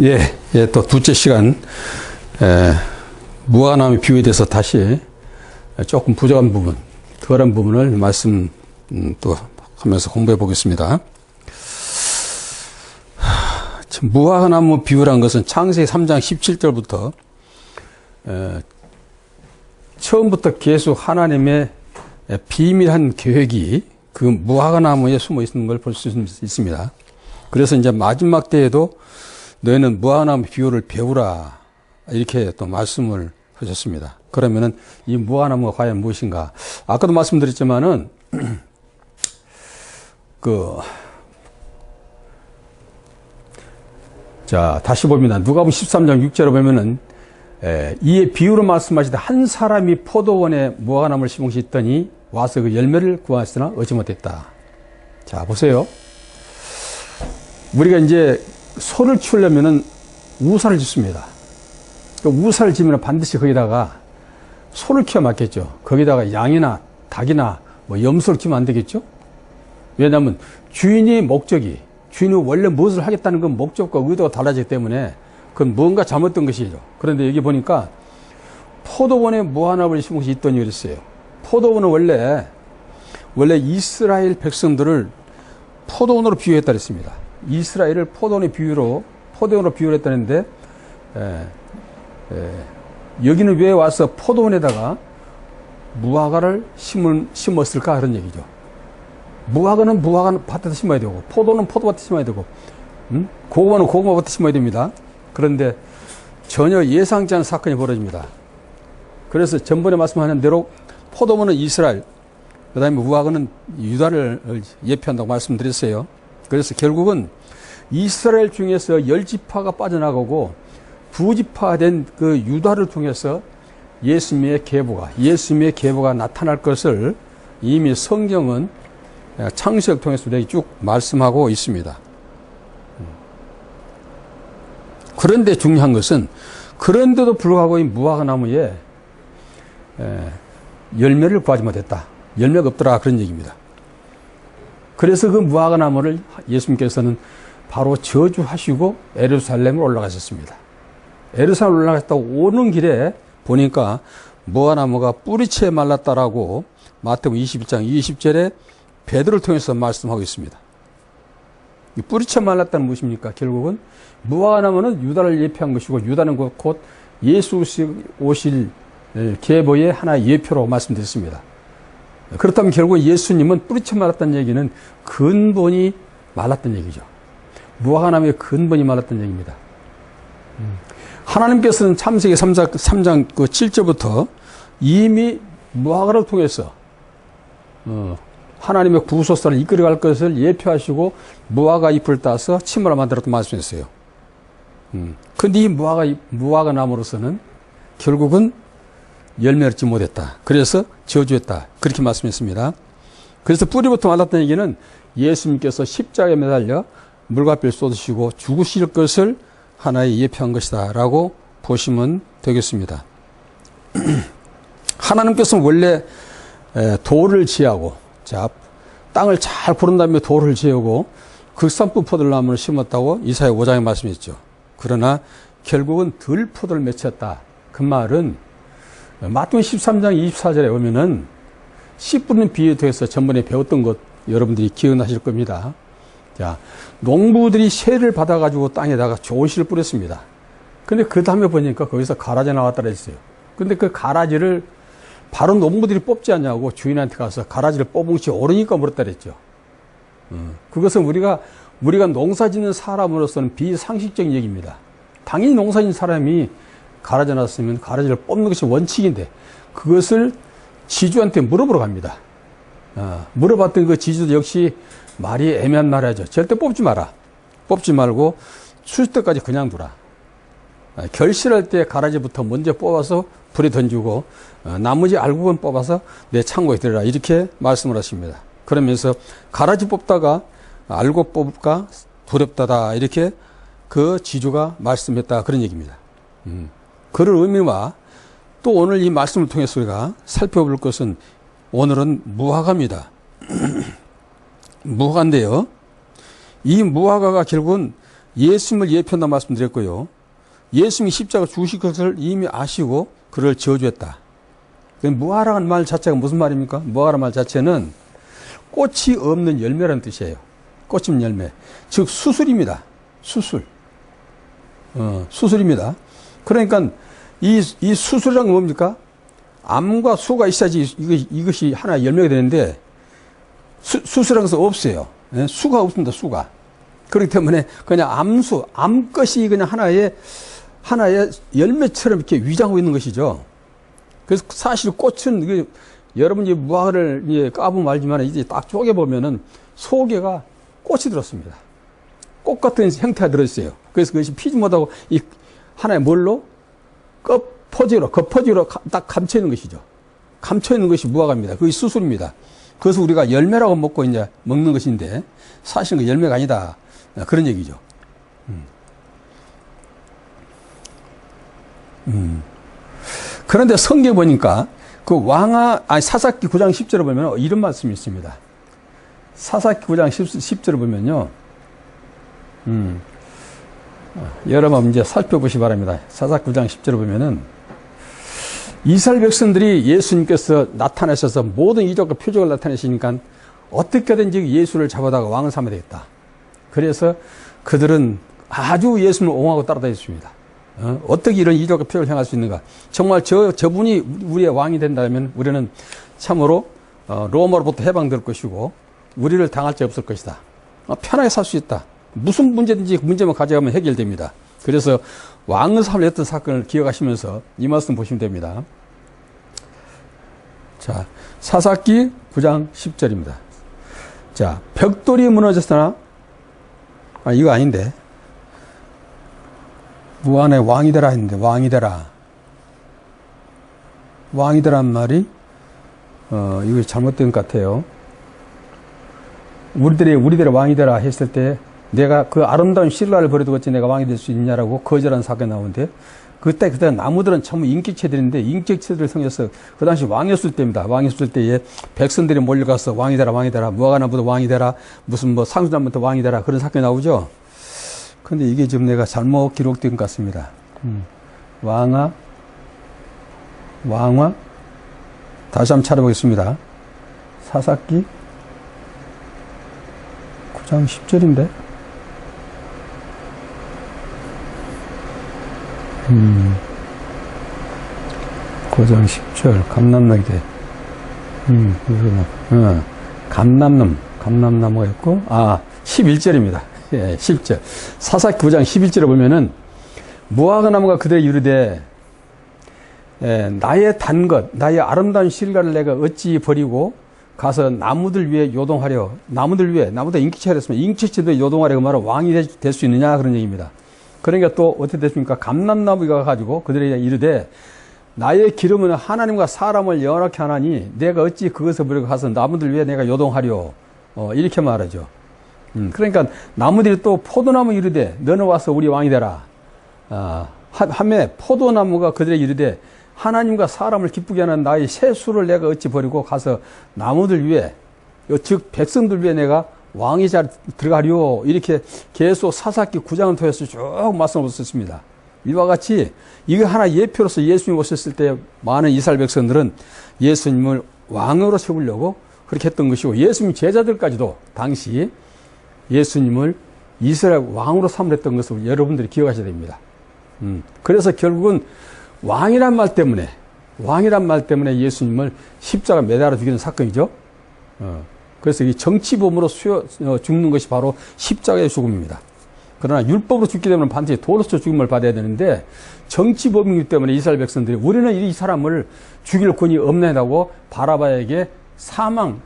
예, 또 둘째 시간, 무화과나무 비유에 대해서 다시 조금 부족한 부분, 덜한 부분을 말씀 또 하면서 공부해 보겠습니다. 무화과나무 비유란 것은 창세기 3장 17절부터 처음부터 계속 하나님의 비밀한 계획이 그 무화과나무에 숨어 있는 걸 볼 수 있습니다. 그래서 이제 마지막 때에도 너희는 무화과나무 비유를 배우라 이렇게 또 말씀을 하셨습니다. 그러면은 이 무화과나무가 과연 무엇인가? 아까도 말씀드렸지만은 자 다시 봅니다. 누가복음 13장 6절에 보면은 이에 비유로 말씀하시되 한 사람이 포도원에 무화과나무를 심으시더니 와서 그 열매를 구하였으나 얻지 못했다. 자 보세요. 우리가 이제 소를 키우려면은 우사를 짓습니다. 우사를 지면 반드시 거기다가 소를 키워 맞겠죠. 거기다가 양이나 닭이나 뭐 염소를 키우면 안 되겠죠. 왜냐하면 주인이 원래 무엇을 하겠다는 건 목적과 의도가 달라지기 때문에 그건 뭔가 잘못된 것이죠. 그런데 여기 보니까 포도원에 무화과나무를 심은 것이 있더니 그랬어요. 포도원은 원래 이스라엘 백성들을 포도원으로 비유했다 그랬습니다. 이스라엘을 포도원의 비유로 했다는데 여기는 왜 와서 포도원에다가 무화과를 심었을까 그런 얘기죠. 무화과는 무화과 밭에서 심어야 되고 포도는 포도밭에 심어야 되고 고구마는 고구마밭에 심어야 됩니다. 그런데 전혀 예상치 않은 사건이 벌어집니다. 그래서 전번에 말씀하신 대로 포도원은 이스라엘, 그 다음에 무화과는 유다를 예표한다고 말씀드렸어요. 그래서 결국은 이스라엘 중에서 10지파가 빠져나가고 2지파된 그 유다를 통해서 예수님의 계보가 나타날 것을 이미 성경은 창세기를 통해서 우리에게 쭉 말씀하고 있습니다. 그런데 중요한 것은 그런데도 불구하고 이 무화과나무에 열매를 구하지 못했다. 열매가 없더라 그런 얘기입니다. 그래서 그 무화과나무를 예수님께서는 바로 저주하시고 예루살렘으로 올라가셨습니다. 예루살렘 올라갔다 오는 길에 보니까 무화과나무가 뿌리채 말랐다라고 마태복음 21장 20절에 베드로를 통해서 말씀하고 있습니다. 이 뿌리채 말랐다는 무엇입니까? 결국은 무화과나무는 유다를 예표한 것이고 유다는 곧 예수 오실 계보의 하나의 예표라고 말씀드렸습니다. 그렇다면 결국 예수님은 뿌리채 말랐다는 얘기는 근본이 말랐다는 얘기죠. 무화과나무의 근본이 말랐다는 얘기입니다. 하나님께서는 창세기 3장 7절부터 이미 무화과를 통해서 하나님의 구속사를 이끌어갈 것을 예표하시고 무화과 잎을 따서 침으로 만들었다고 말씀했어요. 그런데 이 무화과 나무로서는 결국은 열매를 얻지 못했다. 그래서 저주했다. 그렇게 말씀했습니다. 그래서 뿌리부터 말랐다는 얘기는 예수님께서 십자가에 매달려 물과비를 쏟으시고 죽으실 것을 하나의 예표한 것이다 라고 보시면 되겠습니다. 하나님께서는 원래 돌을 지하고 땅을 잘 고른 다음에 돌을 지우고 극산품 포도나무를 심었다고 이사야 5장에 말씀했죠. 그러나 결국은 들포도를 맺혔다. 그 말은 마태복음 13장 24절에 보면은 씨 뿌리는 비유에 대해서 전번에 배웠던 것 여러분들이 기억나실 겁니다. 자, 농부들이 세를 받아가지고 땅에다가 좋은 씨를 뿌렸습니다. 근데 그 다음에 보니까 거기서 가라지 나왔다 그랬어요. 근데 그 가라지를 바로 농부들이 뽑지 않냐고 주인한테 가서 가라지를 뽑은 것이 옳으니까 물었다 그랬죠. 그것은 우리가 농사 짓는 사람으로서는 비상식적인 얘기입니다. 당연히 농사 짓는 사람이 가라지 났으면 가라지를 뽑는 것이 원칙인데 그것을 지주한테 물어보러 갑니다. 물어봤던 그 지주도 역시 말이 애매한 말이죠. 절대 뽑지 마라. 뽑지 말고 추수 때까지 그냥 두라. 결실할 때 가라지부터 먼저 뽑아서 불에 던지고 나머지 알곡은 뽑아서 내 창고에 들여라 이렇게 말씀을 하십니다. 그러면서 가라지 뽑다가 알곡 뽑을까 두렵다다 이렇게 그 지주가 말씀했다 그런 얘기입니다. 그런 의미와 또 오늘 이 말씀을 통해서 우리가 살펴볼 것은 오늘은 무화과입니다. 무화과인데요. 이 무화과가 결국은 예수님을 예표한다 말씀드렸고요. 예수님이 십자가 죽으실 것을 이미 아시고 그를 저주했다. 무화라는 말 자체가 무슨 말입니까? 무화라는 말 자체는 꽃이 없는 열매라는 뜻이에요. 꽃이 없는 열매. 즉 수술입니다. 수술. 수술입니다. 그러니까 이 수술이란 건 뭡니까? 암과 수가 있어야지 이것이 하나의 열매가 되는데 수술이라는 것은 없어요. 예? 수가 없습니다. 수가. 그렇기 때문에 그냥 암것이 그냥 하나의 열매처럼 이렇게 위장하고 있는 것이죠. 그래서 사실 꽃은 여러분이 무화과를 까보면 알지만 이제 딱 쪼개보면은 속에가 꽃이 들었습니다. 꽃 같은 형태가 들어있어요. 그래서 그것이 피지 못하고 이 하나의 뭘로? 겉포지로 딱 감춰있는 것이죠. 감춰있는 것이 무화과입니다. 그게 수술입니다. 그래서 우리가 열매라고 먹는 것인데 사실은 그 열매가 아니다. 그런 얘기죠. 그런데 성경에 보니까 사사기 9장 10절을 보면 이런 말씀이 있습니다. 사사기 9장 10절을 보면요. 여러분 이제 살펴보시 바랍니다. 사사기 9장 10절을 보면은 이스라엘 백성들이 예수님께서 나타나셔서 모든 이적과 표적을 나타내시니까 어떻게든지 예수를 잡아다가 왕을 삼아야 되겠다. 그래서 그들은 아주 예수님을 옹호하고 따라다녔습니다. 어떻게 이런 이적과 표적을 행할 수 있는가? 정말 저분이 우리의 왕이 된다면 우리는 참으로 로마로부터 해방될 것이고 우리를 당할 자 없을 것이다. 편하게 살 수 있다. 무슨 문제든지 문제만 가져가면 해결됩니다. 그래서 왕을 삼을 했던 사건을 기억하시면서 이 말씀 보시면 됩니다. 자, 사사기 9장 10절입니다. 자, 벽돌이 무너졌으나 이거 아닌데 무안에 왕이 되라 했는데 왕이 되라. 왕이 되란 말이 이거 잘못된 것 같아요. 우리들의 왕이 되라 했을 때 내가 그 아름다운 신라를 버려두고 어찌 내가 왕이 될 수 있냐라고 거절한 사건이 나오는데 그때 나무들은 전부 인격체들인데 인격체들을 성해서 그 당시 왕이었을 때입니다. 왕이었을 때에 백성들이 몰려가서 왕이 되라 무화과나무도 왕이 되라 무슨 상수나무부터 왕이 되라 그런 사건이 나오죠. 근데 이게 지금 내가 잘못 기록된 것 같습니다. 왕아 다시 한번 찾아보겠습니다. 사사기 9장 10절인데 9장 10절 감람나무대 감람나무가 있고 11절입니다. 예, 10절 사사기 9장 11절에 보면은 무화과나무가 그들에게 이르되 나의 단 것 나의 아름다운 실과를 내가 어찌 버리고 가서 나무들 위에 요동하려 나무들 인기체였으면 인기체도 요동하려 그 말은 왕이 될 수 있느냐 그런 얘기입니다. 그러니까 또 어떻게 됐습니까? 감람나무가 가지고 그들에게 이르되 나의 기름은 하나님과 사람을 연합케 하나니 내가 어찌 그것을 버리고 가서 나무들 위에 내가 요동하려 이렇게 말하죠. 그러니까 나무들이 또 포도나무 이르되 너는 와서 우리 왕이 되라. 하매 포도나무가 그들에게 이르되 하나님과 사람을 기쁘게 하는 나의 세수를 내가 어찌 버리고 가서 나무들 위에 즉 백성들 위에 내가 왕이 잘 들어가려 이렇게 계속 사사기 9장을 통해서 쭉 말씀을 썼습니다. 이와 같이 이거 하나 예표로서 예수님이 오셨을 때 많은 이스라엘 백성들은 예수님을 왕으로 세우려고 그렇게 했던 것이고 예수님 제자들까지도 당시 예수님을 이스라엘 왕으로 삼으랬던 것을 여러분들이 기억하셔야 됩니다. 그래서 결국은 왕이란 말 때문에 예수님을 십자가 매달아 죽이는 사건이죠. 그래서 이 정치범으로 죽는 것이 바로 십자가의 죽음입니다. 그러나 율법으로 죽게 되면 반드시 도로서 죽음을 받아야 되는데 정치범이기 때문에 이스라엘 백성들이 우리는 이 사람을 죽일 권이 없네라고 바라바에게 사망이죠.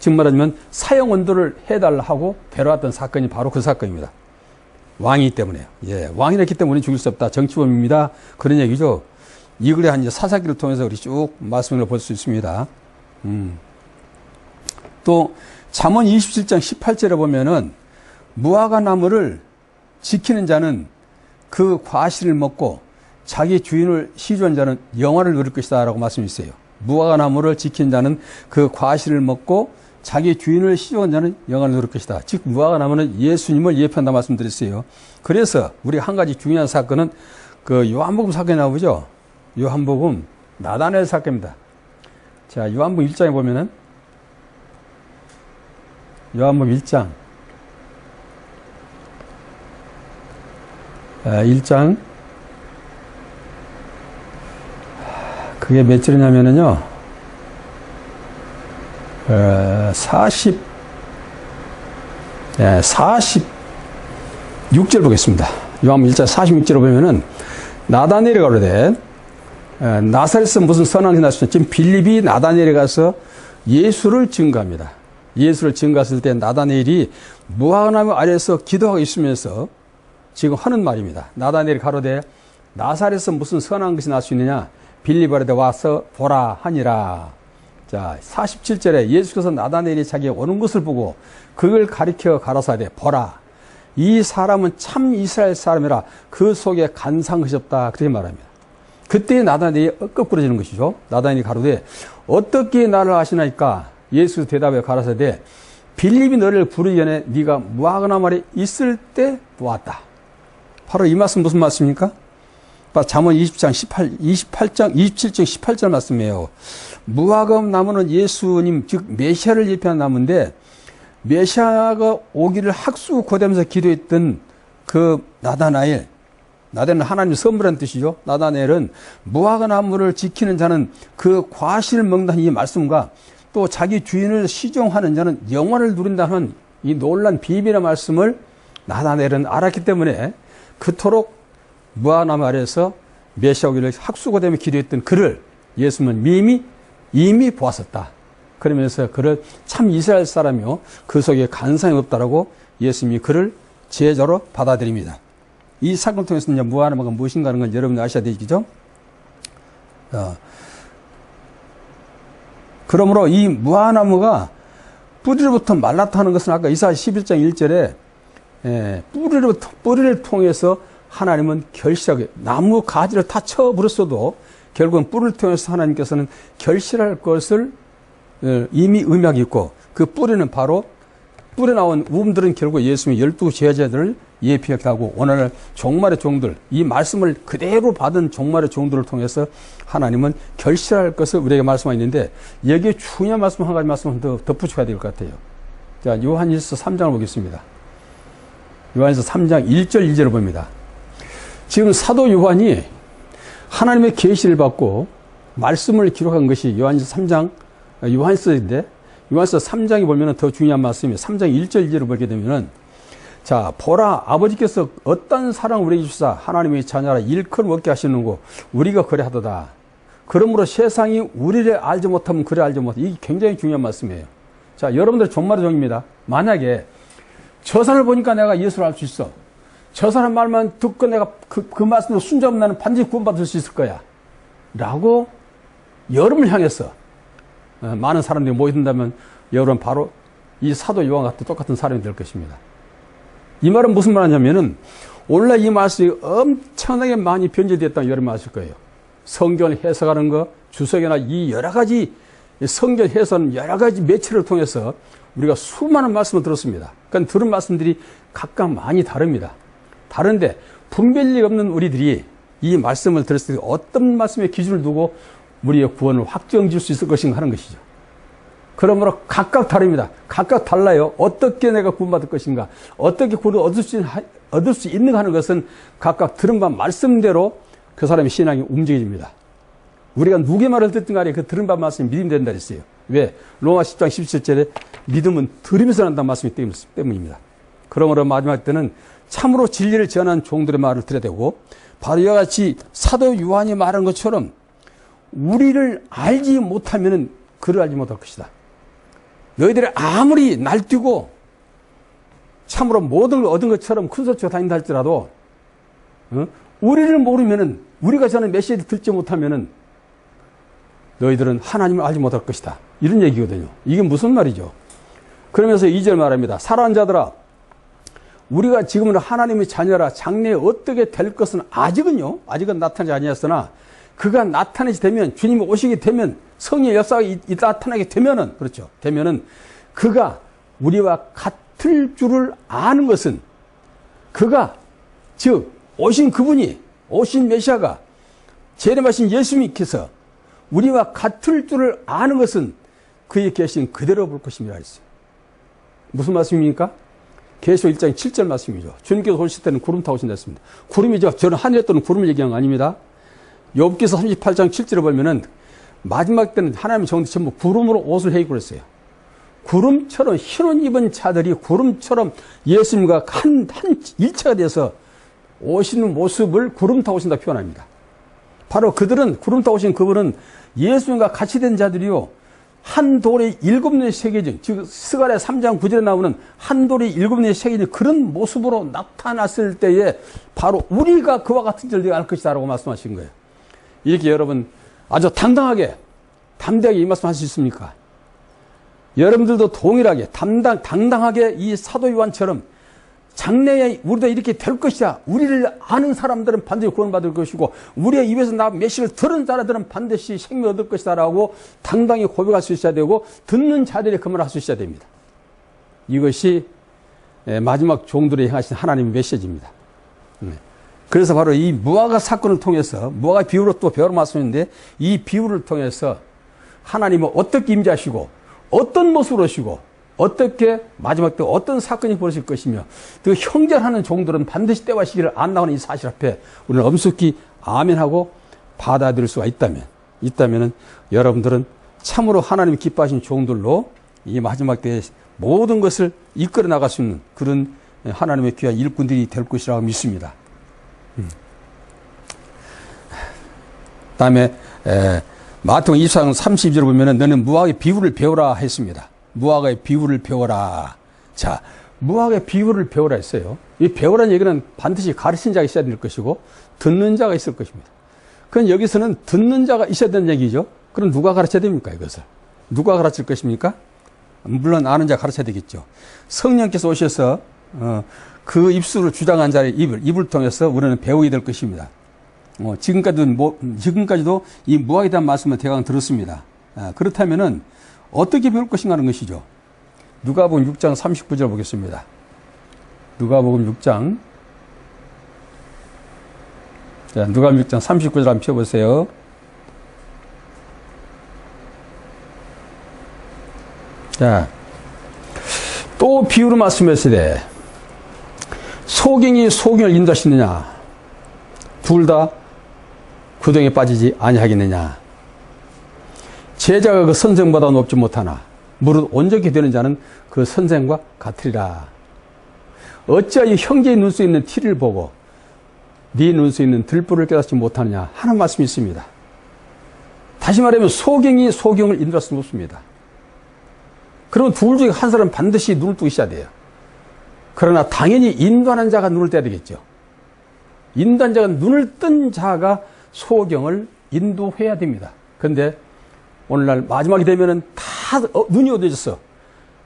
지금 말하자면 사형 언도를 해달라 하고 데려왔던 사건이 바로 그 사건입니다. 왕이기 때문에요. 예, 왕이랬기 때문에 우리는 죽일 수 없다. 정치범입니다. 그런 얘기죠. 이글에 한 사사기를 통해서 우리 쭉 말씀을 볼 수 있습니다. 또 잠언 27장 18절에 보면은 무화과 나무를 지키는 자는 그 과실을 먹고 자기 주인을 시주한 자는 영화를 누릴 것이다 라고 말씀이 있어요. 무화과 나무를 지키는 자는 그 과실을 먹고 자기 주인을 시종한 자는 영원히 누릴 것이다. 즉 무화과 나무는 예수님을 예표한다 말씀드렸어요. 그래서 우리 한 가지 중요한 사건은 그 요한복음 사건이 나오죠. 요한복음 나다나엘 사건입니다. 자, 요한복음 1장에 보면은 요한복음 1장 그게 몇 절이냐면은요 46절 보겠습니다. 요한복음 1장 46절을 보면은 나다나엘이 가로되 나사렛에서 무슨 선한 일이 났으냐. 지금 빌립이 나다나엘에 가서 예수를 증거합니다. 예수를 증거했을 때 나다나엘이 무화과나무 아래에서 기도하고 있으면서 지금 하는 말입니다. 나다나엘이 가로되 나사렛에서 무슨 선한 것이 날 수 있느냐. 빌립 아래에 와서 보라 하니라. 자, 47절에 예수께서 나다나엘이 자기가 오는 것을 보고 그걸 가리켜 가라사대 보라. 이 사람은 참 이스라엘 사람이라 그 속에 간사한 것이 없다. 그렇게 말합니다. 그때 나다나엘이 거꾸러지는 것이죠. 나다나엘이 가로되 어떻게 나를 아시나이까. 예수 대답해 가라사대 빌립이 너를 부르기 전에 네가 무화과나무 아래 있을 때 보았다. 바로 이 말씀 무슨 말씀입니까? 잠언 27장 18절 말씀이에요. 무화과나무는 예수님 즉 메시아를 예표한 나무인데 메시아가 오기를 학수고대하면서 기도했던 그 나다나엘은 하나님의 선물한 뜻이죠. 나다나엘은 무화과나무를 지키는 자는 그 과실을 먹는다는 이 말씀과 또 자기 주인을 시종하는 자는 영원을 누린다는 이 놀란 비밀의 말씀을 나다나엘은 알았기 때문에 그토록 무화과나무 아래에서 메시아 오기를 학수고대하며 기도했던 그를 예수님은 이미 보았었다. 그러면서 그를 참 이스라엘 사람이요 그 속에 간사함이 없다라고 예수님이 그를 제자로 받아들입니다. 이 사건을 통해서 이제 무화과나무가 무엇인가 하는 건 여러분이 아셔야 되겠죠? 그러므로 이 무화과나무가 뿌리로부터 말랐다 하는 것은 아까 이사야 11장 1절에 뿌리를 통해서 하나님은 결실하게 나무 가지를 다 쳐버렸어도 결국은 뿌리를 통해서 하나님께서는 결실할 것을 이미 의미하고 있고 그 뿌리는 바로 뿌리 나온 우음들은 결국 예수님의 12 제자들을 예표하고 오늘 종말의 종들 이 말씀을 그대로 받은 종말의 종들을 통해서 하나님은 결실할 것을 우리에게 말씀하고 있는데 여기에 중요한 말씀 한 가지 말씀을 더 덧붙여야 될 것 같아요. 자, 요한일서 3장을 보겠습니다. 요한일서 3장 1절 2절을 봅니다. 지금 사도 요한이 하나님의 계시를 받고 말씀을 기록한 것이 요한일서 3장 요한일서인데 요한일서 3장에 보면 더 중요한 말씀이 3장 1절 2절을 보게 되면은 자 보라 아버지께서 어떤 사랑을 우리에게 주사 하나님의 자녀라 일컬음 얻게 하시는고 우리가 그래 하도다. 그러므로 세상이 우리를 알지 못하면 그래 알지 못하다. 이게 굉장히 중요한 말씀이에요. 자 여러분들 종말의 종입니다. 만약에 저 사람을 보니까 내가 예수를 알 수 있어. 저 사람 말만 듣고 내가 그 말씀으로 순종하면 나는 반드시 구원받을 수 있을 거야. 라고 여러분을 향해서 많은 사람들이 모이든다면 여러분 바로 이 사도 요한 같은 똑같은 사람이 될 것입니다. 이 말은 무슨 말이냐면은 원래 이 말씀이 엄청나게 많이 변질되었다는 여러분 아실 거예요. 성경을 해석하는 거, 주석이나 이 여러 가지 성경 해석은 여러 가지 매체를 통해서 우리가 수많은 말씀을 들었습니다. 그러니까 들은 말씀들이 각각 많이 다릅니다. 다른데 분별력 없는 우리들이 이 말씀을 들었을 때 어떤 말씀의 기준을 두고 우리의 구원을 확정지을 수 있을 것인가 하는 것이죠. 그러므로 각각 다릅니다. 각각 달라요. 어떻게 내가 구원받을 것인가, 어떻게 구원을 얻을 수 있는가 하는 것은 각각 들은 바 말씀대로 그 사람의 신앙이 움직여집니다. 우리가 누구의 말을 듣든 간에 그 들은 바 말씀이 믿음이 된다 그랬어요. 왜? 로마 10장 17절에 믿음은 들으면서 난다는 말씀이 때문입니다. 그러므로 마지막 때는 참으로 진리를 전하는 종들의 말을 들어야 되고 바로 이와 같이 사도 요한이 말한 것처럼 우리를 알지 못하면 그를 알지 못할 것이다. 너희들이 아무리 날뛰고 참으로 모든 걸 얻은 것처럼 큰 소치가 다닌다 할지라도 우리를 모르면은 우리가 전하는 메시지를 듣지 못하면은 너희들은 하나님을 알지 못할 것이다. 이런 얘기거든요. 이게 무슨 말이죠? 그러면서 2절 말합니다. 사랑하는 자들아 우리가 지금은 하나님의 자녀라 장래에 어떻게 될 것은 아직은 나타나지 아니었으나 그가 나타나게 되면 주님이 오시게 되면 성령의 역사가 나타나게 되면은 그렇죠. 되면은 그가 우리와 같을 줄을 아는 것은 그가 즉 오신 그분이 오신 메시아가 재림하신 예수님께서 우리와 같을 줄을 아는 것은 그의 계신 그대로 볼 것입니다 했어요. 무슨 말씀입니까? 계시록 1장 7절 말씀이죠. 주님께서 오실 때는 구름 타고 오신다 했습니다. 구름이죠. 저는 하늘에 떠는 구름을 얘기한 거 아닙니다. 욥기서 38장 7절에 보면은 마지막 때는 하나님의 정들이 전부 구름으로 옷을 해입고 그랬어요. 구름처럼 흰옷 입은 자들이 구름처럼 예수님과 한 일체가 돼서 오시는 모습을 구름 타고 오신다 표현합니다. 바로 그들은 구름 타고 오신 그분은 예수님과 같이 된 자들이요. 한 돌에 7년의 새겨진, 즉 스가랴 3장 9절에 나오는 한 돌에 7년의 새겨진 그런 모습으로 나타났을 때에 바로 우리가 그와 같은 줄을 알 것이다 라고 말씀하신 거예요. 이렇게 여러분 아주 당당하게 담대하게 이 말씀 할 수 있습니까? 여러분들도 동일하게 당당하게 이 사도 요한처럼 장래에 우리도 이렇게 될 것이다. 우리를 아는 사람들은 반드시 구원받을 것이고 우리의 입에서 나온 메시지를 들은 자들은 반드시 생명 얻을 것이다 라고 당당히 고백할 수 있어야 되고 듣는 자들이 그 말을 할 수 있어야 됩니다. 이것이 마지막 종들이 행하신 하나님의 메시지입니다. 그래서 바로 이 무화과 사건을 통해서 무화과 비유로 또 배우러 말씀했는데 이 비유를 통해서 하나님은 어떻게 임재하시고 어떤 모습으로 오시고 어떻게 마지막 때 어떤 사건이 벌어질 것이며 그 형제하는 종들은 반드시 때와 시기를 안 나오는 이 사실 앞에 우리는 엄숙히 아멘하고 받아들일 수가 있다면은 여러분들은 참으로 하나님이 기뻐하신 종들로 이 마지막 때에 모든 것을 이끌어 나갈 수 있는 그런 하나님의 귀한 일꾼들이 될 것이라고 믿습니다. 다음에 마태복음 24장 32절을 보면은 너는 무화과의 비유를 배우라 했습니다. 무화과의 비유를 배워라. 자, 무화과의 비유를 배우라 했어요. 이 배우라는 얘기는 반드시 가르친 자가 있어야 될 것이고 듣는 자가 있을 것입니다. 그럼 여기서는 듣는 자가 있어야 되는 얘기죠. 그럼 누가 가르쳐야 됩니까? 이것을 누가 가르칠 것입니까? 물론 아는 자가 가르쳐야 되겠죠. 성령께서 오셔서 그 입술을 주장한 자의 입을 통해서 우리는 배우게 될 것입니다. 지금까지도 이 무화과에 대한 말씀을 대강 들었습니다. 그렇다면은 어떻게 배울 것인가 하는 것이죠. 누가복음 6장 39절 보겠습니다. 누가복음 6장. 자, 누가복음 6장 39절 한번 펴보세요. 자, 또 비유로 말씀하시되 소경이 소경을 인도하시느냐 둘 다 구덩이에 빠지지 아니하겠느냐. 제자가 그 선생보다 높지 못하나 무릇 온전히 되는 자는 그 선생과 같으리라. 어찌하여 형제의 눈속에 있는 티를 보고 네 눈속에 있는 들불을 깨닫지 못하느냐 하는 말씀이 있습니다. 다시 말하면 소경이 소경을 인도할 수는 없습니다. 그러면 둘 중에 한 사람은 반드시 눈을 뜨고 있어야 돼요. 그러나 당연히 인도하는 자가 눈을 떼야 되겠죠. 인도하는 자가 눈을 뜬 자가 소경을 인도해야 됩니다. 그런데 오늘날 마지막이 되면은 다 눈이 어두워졌어.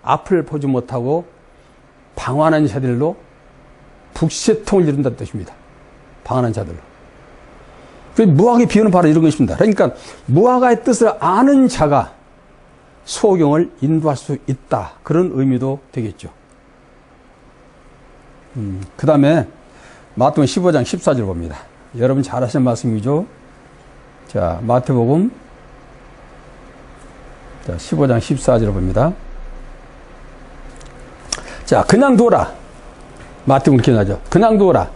앞을 보지 못하고 방황하는 자들로 북새통을 이룬다는 뜻입니다. 방황하는 자들로. 무화과의 비유는 바로 이런 것입니다. 그러니까 무화과의 뜻을 아는 자가 소경을 인도할 수 있다. 그런 의미도 되겠죠. 그 다음에 마태복음 15장 14절 봅니다. 여러분 잘 아시는 말씀이죠. 자, 마태복음 15장 14절을 봅니다. 자, 그냥 두어라. 마태복음 기억나죠? 그냥 두어라.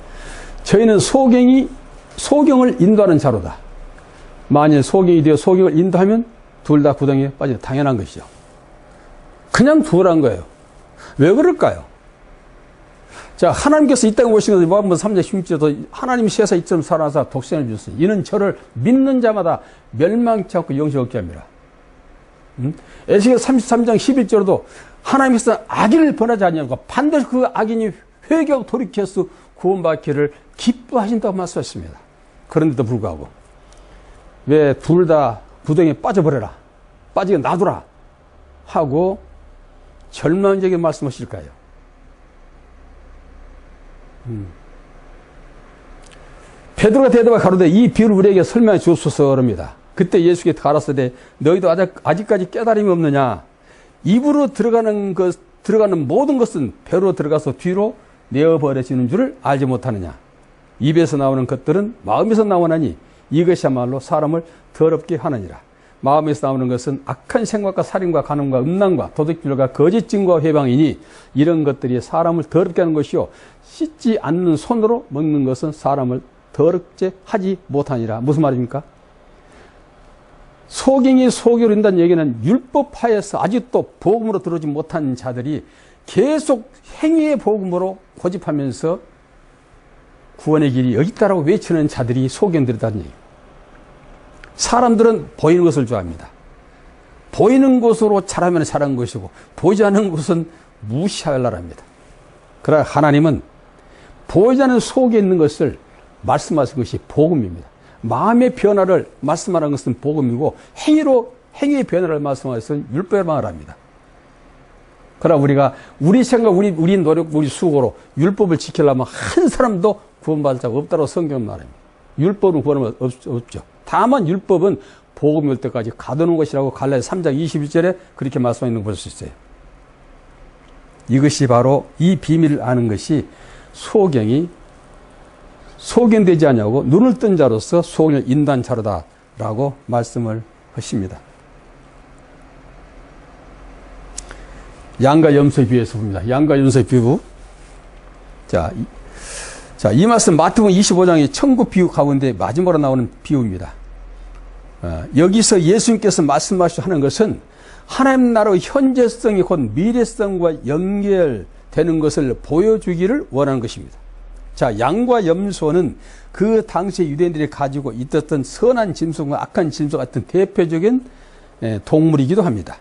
저희는 소경을 인도하는 자로다. 만일 소경이 되어 소경을 인도하면 둘 다 구덩이에 빠지는 당연한 것이죠. 그냥 두어라는 거예요. 왜 그럴까요? 자, 하나님께서 이 땅에 오신 것은 요한복음 3장 16절에도 하나님이 세상 이처럼 살아서 독생을 주셨으니 이는 저를 믿는 자마다 멸망치 않고 영생 얻게 합니다. 에스겔 33장 11절에도 하나님께서 악인을 번하지 아니하고 반드시 그 악인이 회개하고 돌이켜서 구원받기를 기뻐하신다고 말씀하셨습니다. 그런데도 불구하고 왜 둘 다 구덩이에 빠져버려라, 빠지게 놔두라 하고 절망적인 말씀하실까요? 베드로가 대답하여 가로되 이 비유를 우리에게 설명해 주옵소서 그럽니다. 그때 예수께서 가라사대 너희도 아직까지 깨달음이 없느냐. 입으로 들어가는 모든 것은 배로 들어가서 뒤로 내어버려지는 줄을 알지 못하느냐. 입에서 나오는 것들은 마음에서 나오나니 이것이야말로 사람을 더럽게 하느니라. 마음에서 나오는 것은 악한 생각과 살인과 간음과 음란과 도둑질과 거짓 증거와 회방이니 이런 것들이 사람을 더럽게 하는 것이요 씻지 않는 손으로 먹는 것은 사람을 더럽게 하지 못하니라. 무슨 말입니까? 소경이 소교를 한다는 얘기는 율법하에서 아직도 복음으로 들어오지 못한 자들이 계속 행위의 복음으로 고집하면서 구원의 길이 여기 있다라고 외치는 자들이 소경들이라는 얘기예요. 사람들은 보이는 것을 좋아합니다. 보이는 것으로 잘하면 잘한 것이고 보이지 않는 것은 무시하려합니다. 그러나 하나님은 보이지 않는 속에 있는 것을 말씀하신 것이 복음입니다. 마음의 변화를 말씀하는 것은 복음이고 행위의 변화를 말씀하는 것은 율법을 말합니다. 그러나 우리가 우리 생각, 우리 노력, 우리 수고로 율법을 지키려면 한 사람도 구원받을 자가 없다고 성경은 말합니다. 율법은 구원은 없죠. 다만 율법은 복음이 올 때까지 가두는 것이라고 갈라디아서 3장 21절에 그렇게 말씀하고 있는 걸 볼 수 있어요. 이것이 바로 이 비밀을 아는 것이 소경되지 않냐고 눈을 뜬 자로서 소경을 인도한 자로다라고 말씀을 하십니다. 양과 염소의 비유에서 봅니다. 양과 염소의 비유. 이 말씀 마태복음 25장의 천국 비유 가운데 마지막으로 나오는 비유입니다. 여기서 예수님께서 말씀하시는 것은 하나님 나라의 현재성이 곧 미래성과 연결되는 것을 보여주기를 원하는 것입니다. 양과 염소는 그 당시 유대인들이 가지고 있었던 선한 짐승과 악한 짐승 같은 대표적인 동물이기도 합니다.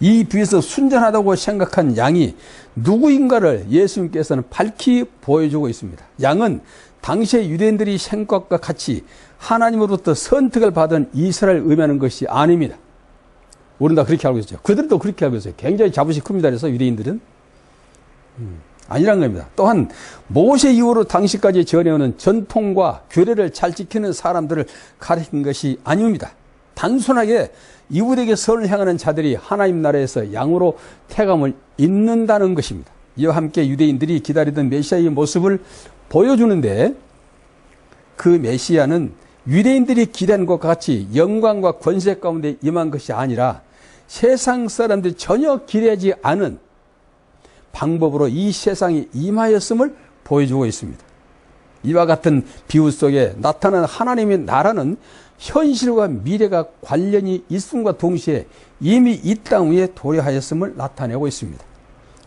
이 비유에서 순전하다고 생각한 양이 누구인가를 예수님께서는 밝히 보여주고 있습니다. 양은 당시의 유대인들이 생각과 같이 하나님으로부터 선택을 받은 이스라엘을 의미하는 것이 아닙니다. 우리는 다 그렇게 알고 있죠. 그들도 그렇게 알고 있어요. 굉장히 자부심이 큽니다. 그래서 유대인들은 아니란 겁니다. 또한 모세 이후로 당시까지 전해오는 전통과 규례를 잘 지키는 사람들을 가리킨 것이 아닙니다. 단순하게 이웃에게 선을 향하는 자들이 하나님 나라에서 양으로 태감을 잇는다는 것입니다. 이와 함께 유대인들이 기다리던 메시아의 모습을 보여주는데 그 메시아는 유대인들이 기대한 것과 같이 영광과 권세 가운데 임한 것이 아니라 세상 사람들이 전혀 기대하지 않은 방법으로 이 세상에 임하였음을 보여주고 있습니다. 이와 같은 비유 속에 나타난 하나님의 나라는 현실과 미래가 관련이 있음과 동시에 이미 이 땅 위에 도래하였음을 나타내고 있습니다.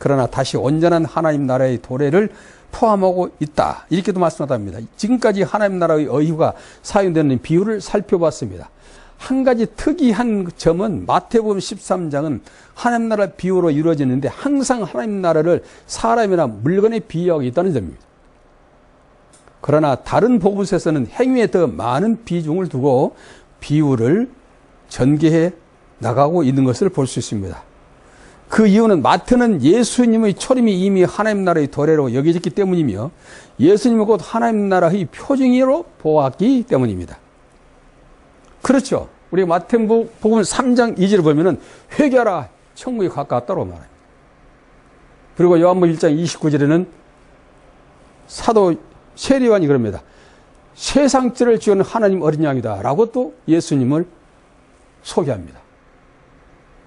그러나 다시 온전한 하나님 나라의 도래를 포함하고 있다. 이렇게도 말씀하답니다. 지금까지 하나님 나라의 의유가 사용되는 비유를 살펴봤습니다. 한 가지 특이한 점은 마태복음 13장은 하나님 나라 비유로 이루어지는데 항상 하나님 나라를 사람이나 물건에 비유하고 있다는 점입니다. 그러나 다른 복음서에서는 행위에 더 많은 비중을 두고 비유를 전개해 나가고 있는 것을 볼 수 있습니다. 그 이유는 마태는 예수님의 초림이 이미 하나님 나라의 도래로 여겨졌기 때문이며 예수님은 곧 하나님 나라의 표징으로 보았기 때문입니다. 그렇죠. 우리 마태복음 3장 2절을 보면은 회개하라 천국이 가까웠다고 말합니다. 그리고 요한복음 1장 29절에는 사도 세례요한이 그럽니다. 세상죄를 지은 하나님 어린 양이다 라고 또 예수님을 소개합니다.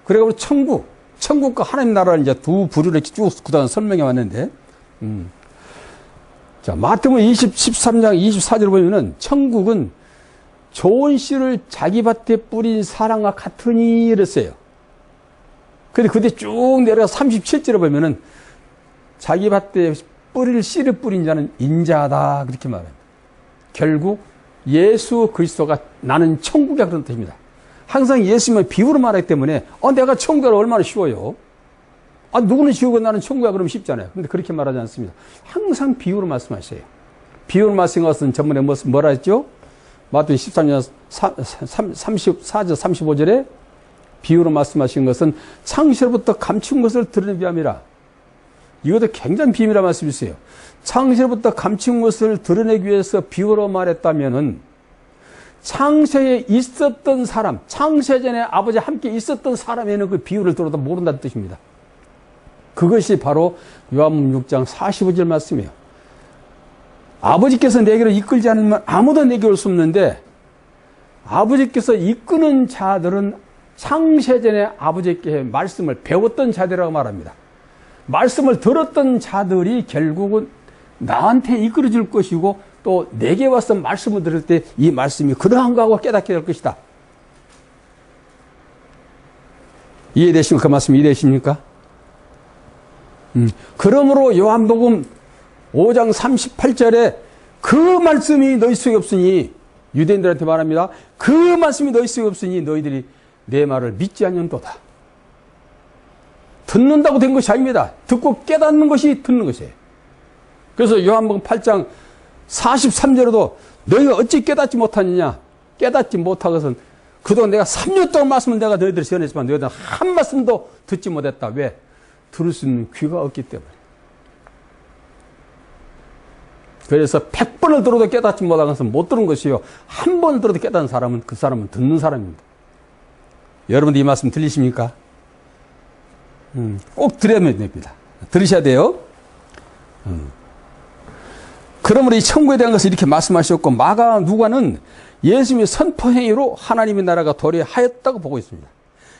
그리고 천국과 하나님 나라를 이제 두 부류를 쭉 그동안 설명해 왔는데, 마태복음 13장 24절 보면은 천국은 좋은 씨를 자기 밭에 뿌린 사람과 같으니 이랬어요. 근데 그때 쭉 내려가 37절에 보면은 자기 밭에 씨를 뿌린 자는 인자하다 그렇게 말합니다. 결국 예수 그리스도가 나는 천국이야 그런 뜻입니다. 항상 예수님은 비유로 말하기 때문에 내가 천국이라 얼마나 쉬워요. 누구는 쉬우고 나는 천국이야 그러면 쉽잖아요. 근데 그렇게 말하지 않습니다. 항상 비유로 말씀하셔요. 비유로 말씀하신 것은 전번에 뭐라 했죠? 마태복음 13장 34절 35절에 비유로 말씀하신 것은 창세로부터 감춘 것을 드러내기 위함이라. 이것도 굉장히 비밀한 말씀이 있어요. 창세로부터 감춘 것을 드러내기 위해서 비유로 말했다면은 창세에 있었던 사람, 창세전에 아버지와 함께 있었던 사람에는 그 비유를 들어도 모른다는 뜻입니다. 그것이 바로 요한복음 6장 45절 말씀이에요. 아버지께서 내게로 이끌지 않으면 아무도 내게 올 수 없는데 아버지께서 이끄는 자들은 창세전에 아버지께 말씀을 배웠던 자들이라고 말합니다. 말씀을 들었던 자들이 결국은 나한테 이끌어 줄 것이고 또 내게 와서 말씀을 들을 때 이 말씀이 그러한가 하고 깨닫게 될 것이다. 이해되십니까? 그 말씀 이해되십니까? 그러므로 요한복음 5장 38절에 그 말씀이 너희 속에 없으니 유대인들한테 말합니다. 그 말씀이 너희 속에 없으니 너희들이 내 말을 믿지 않는도다. 듣는다고 된 것이 아닙니다. 듣고 깨닫는 것이 듣는 것이에요. 그래서 요한복음 8장 43절에도 너희가 어찌 깨닫지 못하느냐. 깨닫지 못한 것은 그동안 내가 3년 동안 말씀을 내가 너희들을 전했지만 너희들은 한 말씀도 듣지 못했다. 왜? 들을 수 있는 귀가 없기 때문에. 그래서 100번을 들어도 깨닫지 못한 것은 못 들은 것이요. 한 번을 들어도 깨닫는 사람은 그 사람은 듣는 사람입니다. 여러분들 이 말씀 들리십니까? 꼭 들어야 됩니다. 들으셔야 돼요. 그러므로 이 천국에 대한 것을 이렇게 말씀하셨고 누가는 예수님의 선포 행위로 하나님의 나라가 도래하였다고 보고 있습니다.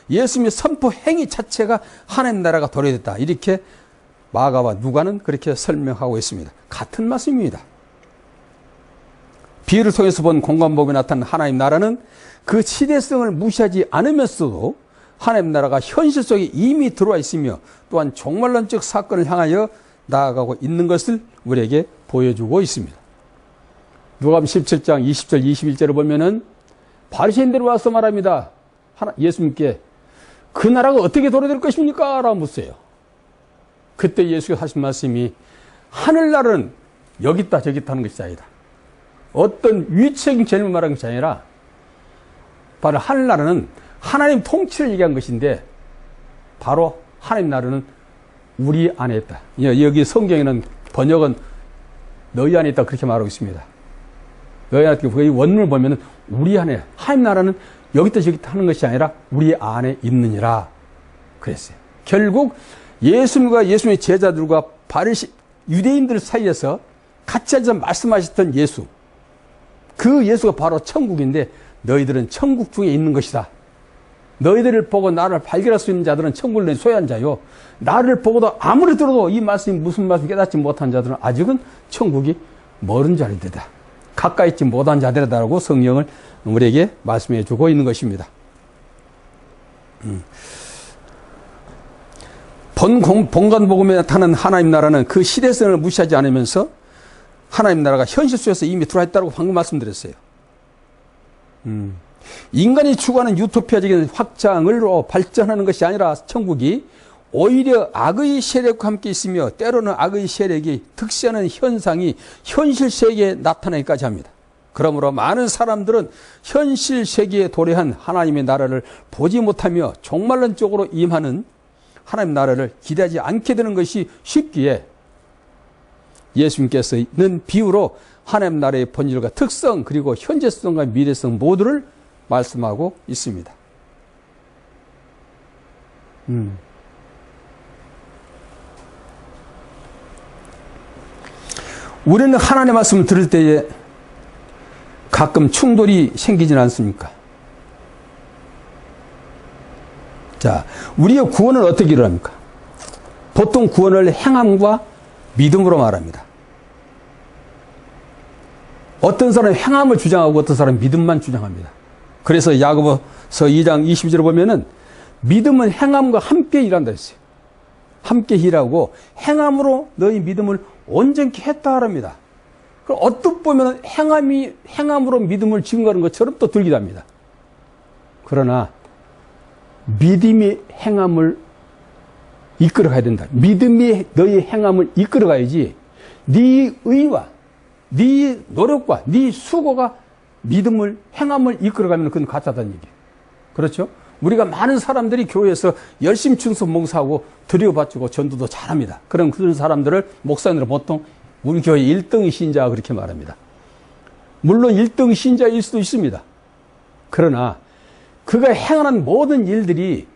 예수님의 선포 행위 자체가 하나님 나라가 도래됐다. 이렇게 마가와 누가는 그렇게 설명하고 있습니다. 같은 말씀입니다. 비유를 통해서 본 공관복음에 나타난 하나님 나라는 그 시대성을 무시하지 않으면서도 하나님 나라가 현실 속에 이미 들어와 있으며 또한 종말론적 사건을 향하여 나아가고 있는 것을 우리에게 보여주고 있습니다. 누가복음 17장 20절 21절을 보면은 바리새인들이 와서 말합니다. 예수님께 그 나라가 어떻게 도래될 것입니까? 라고 묻어요. 그때 예수가 하신 말씀이 하늘나라는 여기 있다 저기 있다 하는 것이 아니다. 어떤 위치적인 개념을 말하는 것이 아니라 바로 하늘나라는 하나님 통치를 얘기한 것인데 바로 하나님 나라는 우리 안에 있다. 여기 성경에는 번역은 너희 안에 있다 그렇게 말하고 있습니다. 너희 안에 있다. 이 원문을 보면 우리 안에 하나님 나라는 여기 있다 저기 있다 하는 것이 아니라 우리 안에 있느니라 그랬어요. 결국 예수님과 예수님의 제자들과 유대인들 사이에서 같이 앉아 말씀하셨던 예수, 그 예수가 바로 천국인데 너희들은 천국 중에 있는 것이다. 너희들을 보고 나를 발견할 수 있는 자들은 천국을 소유한 자요. 나를 보고도 아무리 들어도 이 말씀이 무슨 말씀 깨닫지 못한 자들은 아직은 천국이 멀은 자리다. 가까이 있지 못한 자들이다라고 성경을 우리에게 말씀해 주고 있는 것입니다. 본관복음에 나타난 하나님 나라는 그 시대성을 무시하지 않으면서 하나님 나라가 현실 속에서 이미 들어와 있다고 방금 말씀드렸어요. 인간이 추구하는 유토피아적인 확장으로 발전하는 것이 아니라 천국이 오히려 악의 세력과 함께 있으며 때로는 악의 세력이 득세하는 현상이 현실 세계에 나타나기까지 합니다. 그러므로 많은 사람들은 현실 세계에 도래한 하나님의 나라를 보지 못하며 종말론적으로 임하는 하나님 나라를 기대하지 않게 되는 것이 쉽기에 예수님께서는 비유로 하나님 나라의 본질과 특성 그리고 현재성과 미래성 모두를 말씀하고 있습니다. 우리는 하나님의 말씀을 들을 때에 가끔 충돌이 생기지는 않습니까? 자, 우리의 구원은 어떻게 일어납니까? 보통 구원을 행함과 믿음으로 말합니다. 어떤 사람은 행함을 주장하고 어떤 사람은 믿음만 주장합니다. 그래서 야고보서 2장 22절을 보면은 믿음은 행함과 함께 일한다 했어요. 함께 일하고 행함으로 너희 믿음을 온전케 했다 합니다. 그럼 어떻게 보면 행함으로 믿음을 증거하는 것처럼 또 들기도 합니다. 그러나 믿음이 행함을 이끌어가야 된다. 믿음이 너희 행함을 이끌어가야지 네 의와 네 노력과 네 수고가 믿음을 행함을 이끌어가면 그건 가짜다는 얘기예요. 그렇죠? 우리가 많은 사람들이 교회에서 열심히 충성 봉사하고 드려바치고 전도도 잘합니다. 그런 사람들을 목사님들은 보통 우리 교회 1등 신자 그렇게 말합니다. 물론 1등 신자일 수도 있습니다. 그러나 그가 행하는 모든 일들이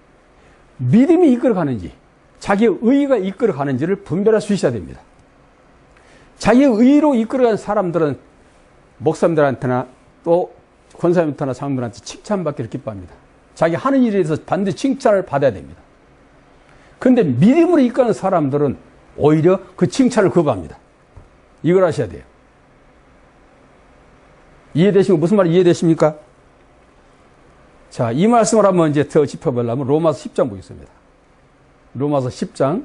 믿음이 이끌어가는지 자기의 의의가 이끌어가는지를 분별할 수 있어야 됩니다. 자기의 의의로 이끌어가는 사람들은 목사님들한테나 또 권사님들한테나 장로들한테 칭찬받기를 기뻐합니다. 자기 하는 일에 대해서 반드시 칭찬을 받아야 됩니다. 그런데 믿음으로 이끌어가는 사람들은 오히려 그 칭찬을 거부합니다. 이걸 아셔야 돼요. 이해되시고 무슨 말이 이해되십니까? 자, 이 말씀을 한번 이제 더 짚어보려면 로마서 10장 보겠습니다. 로마서 10장.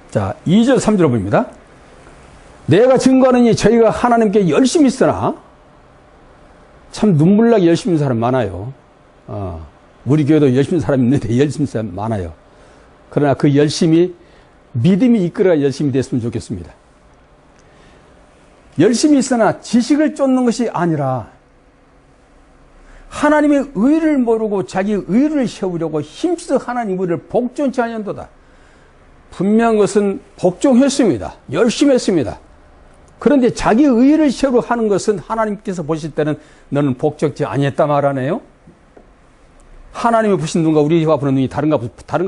자, 2절 3절 봅니다. 내가 증거하느니 저희가 하나님께 열심히 있으나 참 눈물나게 열심히 있는 사람 많아요. 우리 교회도 열심히 사람 있는데 열심히 사람 많아요. 그러나 그 열심히 믿음이 이끌어야 열심히 됐으면 좋겠습니다. 열심히 있으나 지식을 쫓는 것이 아니라 하나님의 의를 모르고 자기 의를 세우려고 힘써 하나님 의를 복종치 아니한도다. 분명한 것은 복종했습니다. 열심히 했습니다. 그런데 자기 의를 세우려 하는 것은 하나님께서 보실 때는 너는 복종치 아니했다 말하네요. 하나님이 보신 눈과 우리가 보는 눈이 다른가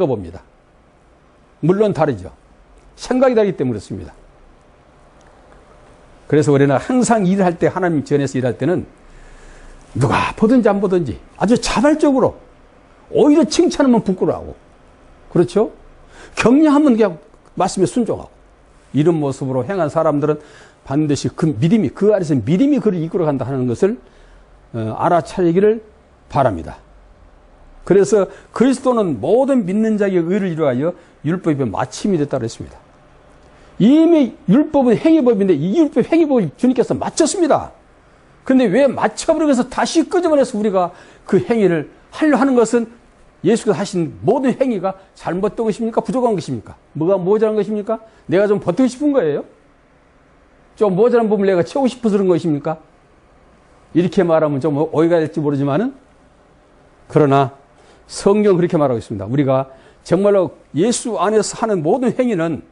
봅니다. 물론 다르죠. 생각이 다르기 때문에 그렇습니다. 그래서 우리는 항상 일할 때, 하나님 전에서 일할 때는 누가 보든지 안 보든지 아주 자발적으로 오히려 칭찬하면 부끄러워하고, 그렇죠? 격려하면 그냥 말씀에 순종하고, 이런 모습으로 행한 사람들은 반드시 그 믿음이, 그 안에서 믿음이 그를 이끌어간다 하는 것을 알아차리기를 바랍니다. 그래서 그리스도는 모든 믿는 자에게 의를 이루하여 율법의 마침이 됐다고 했습니다. 이미 율법은 행위법인데 이 율법 행위법을 주님께서 마쳤습니다. 그런데 왜 맞춰버리고 해서 다시 끄집어내서 우리가 그 행위를 하려 하는 것은 예수가 하신 모든 행위가 잘못된 것입니까? 부족한 것입니까? 뭐가 모자란 것입니까? 내가 좀 버티고 싶은 거예요? 좀 모자란 부분을 내가 채우고 싶어서 그런 것입니까? 이렇게 말하면 좀 오해가 될지 모르지만은, 그러나 성경은 그렇게 말하고 있습니다. 우리가 정말로 예수 안에서 하는 모든 행위는,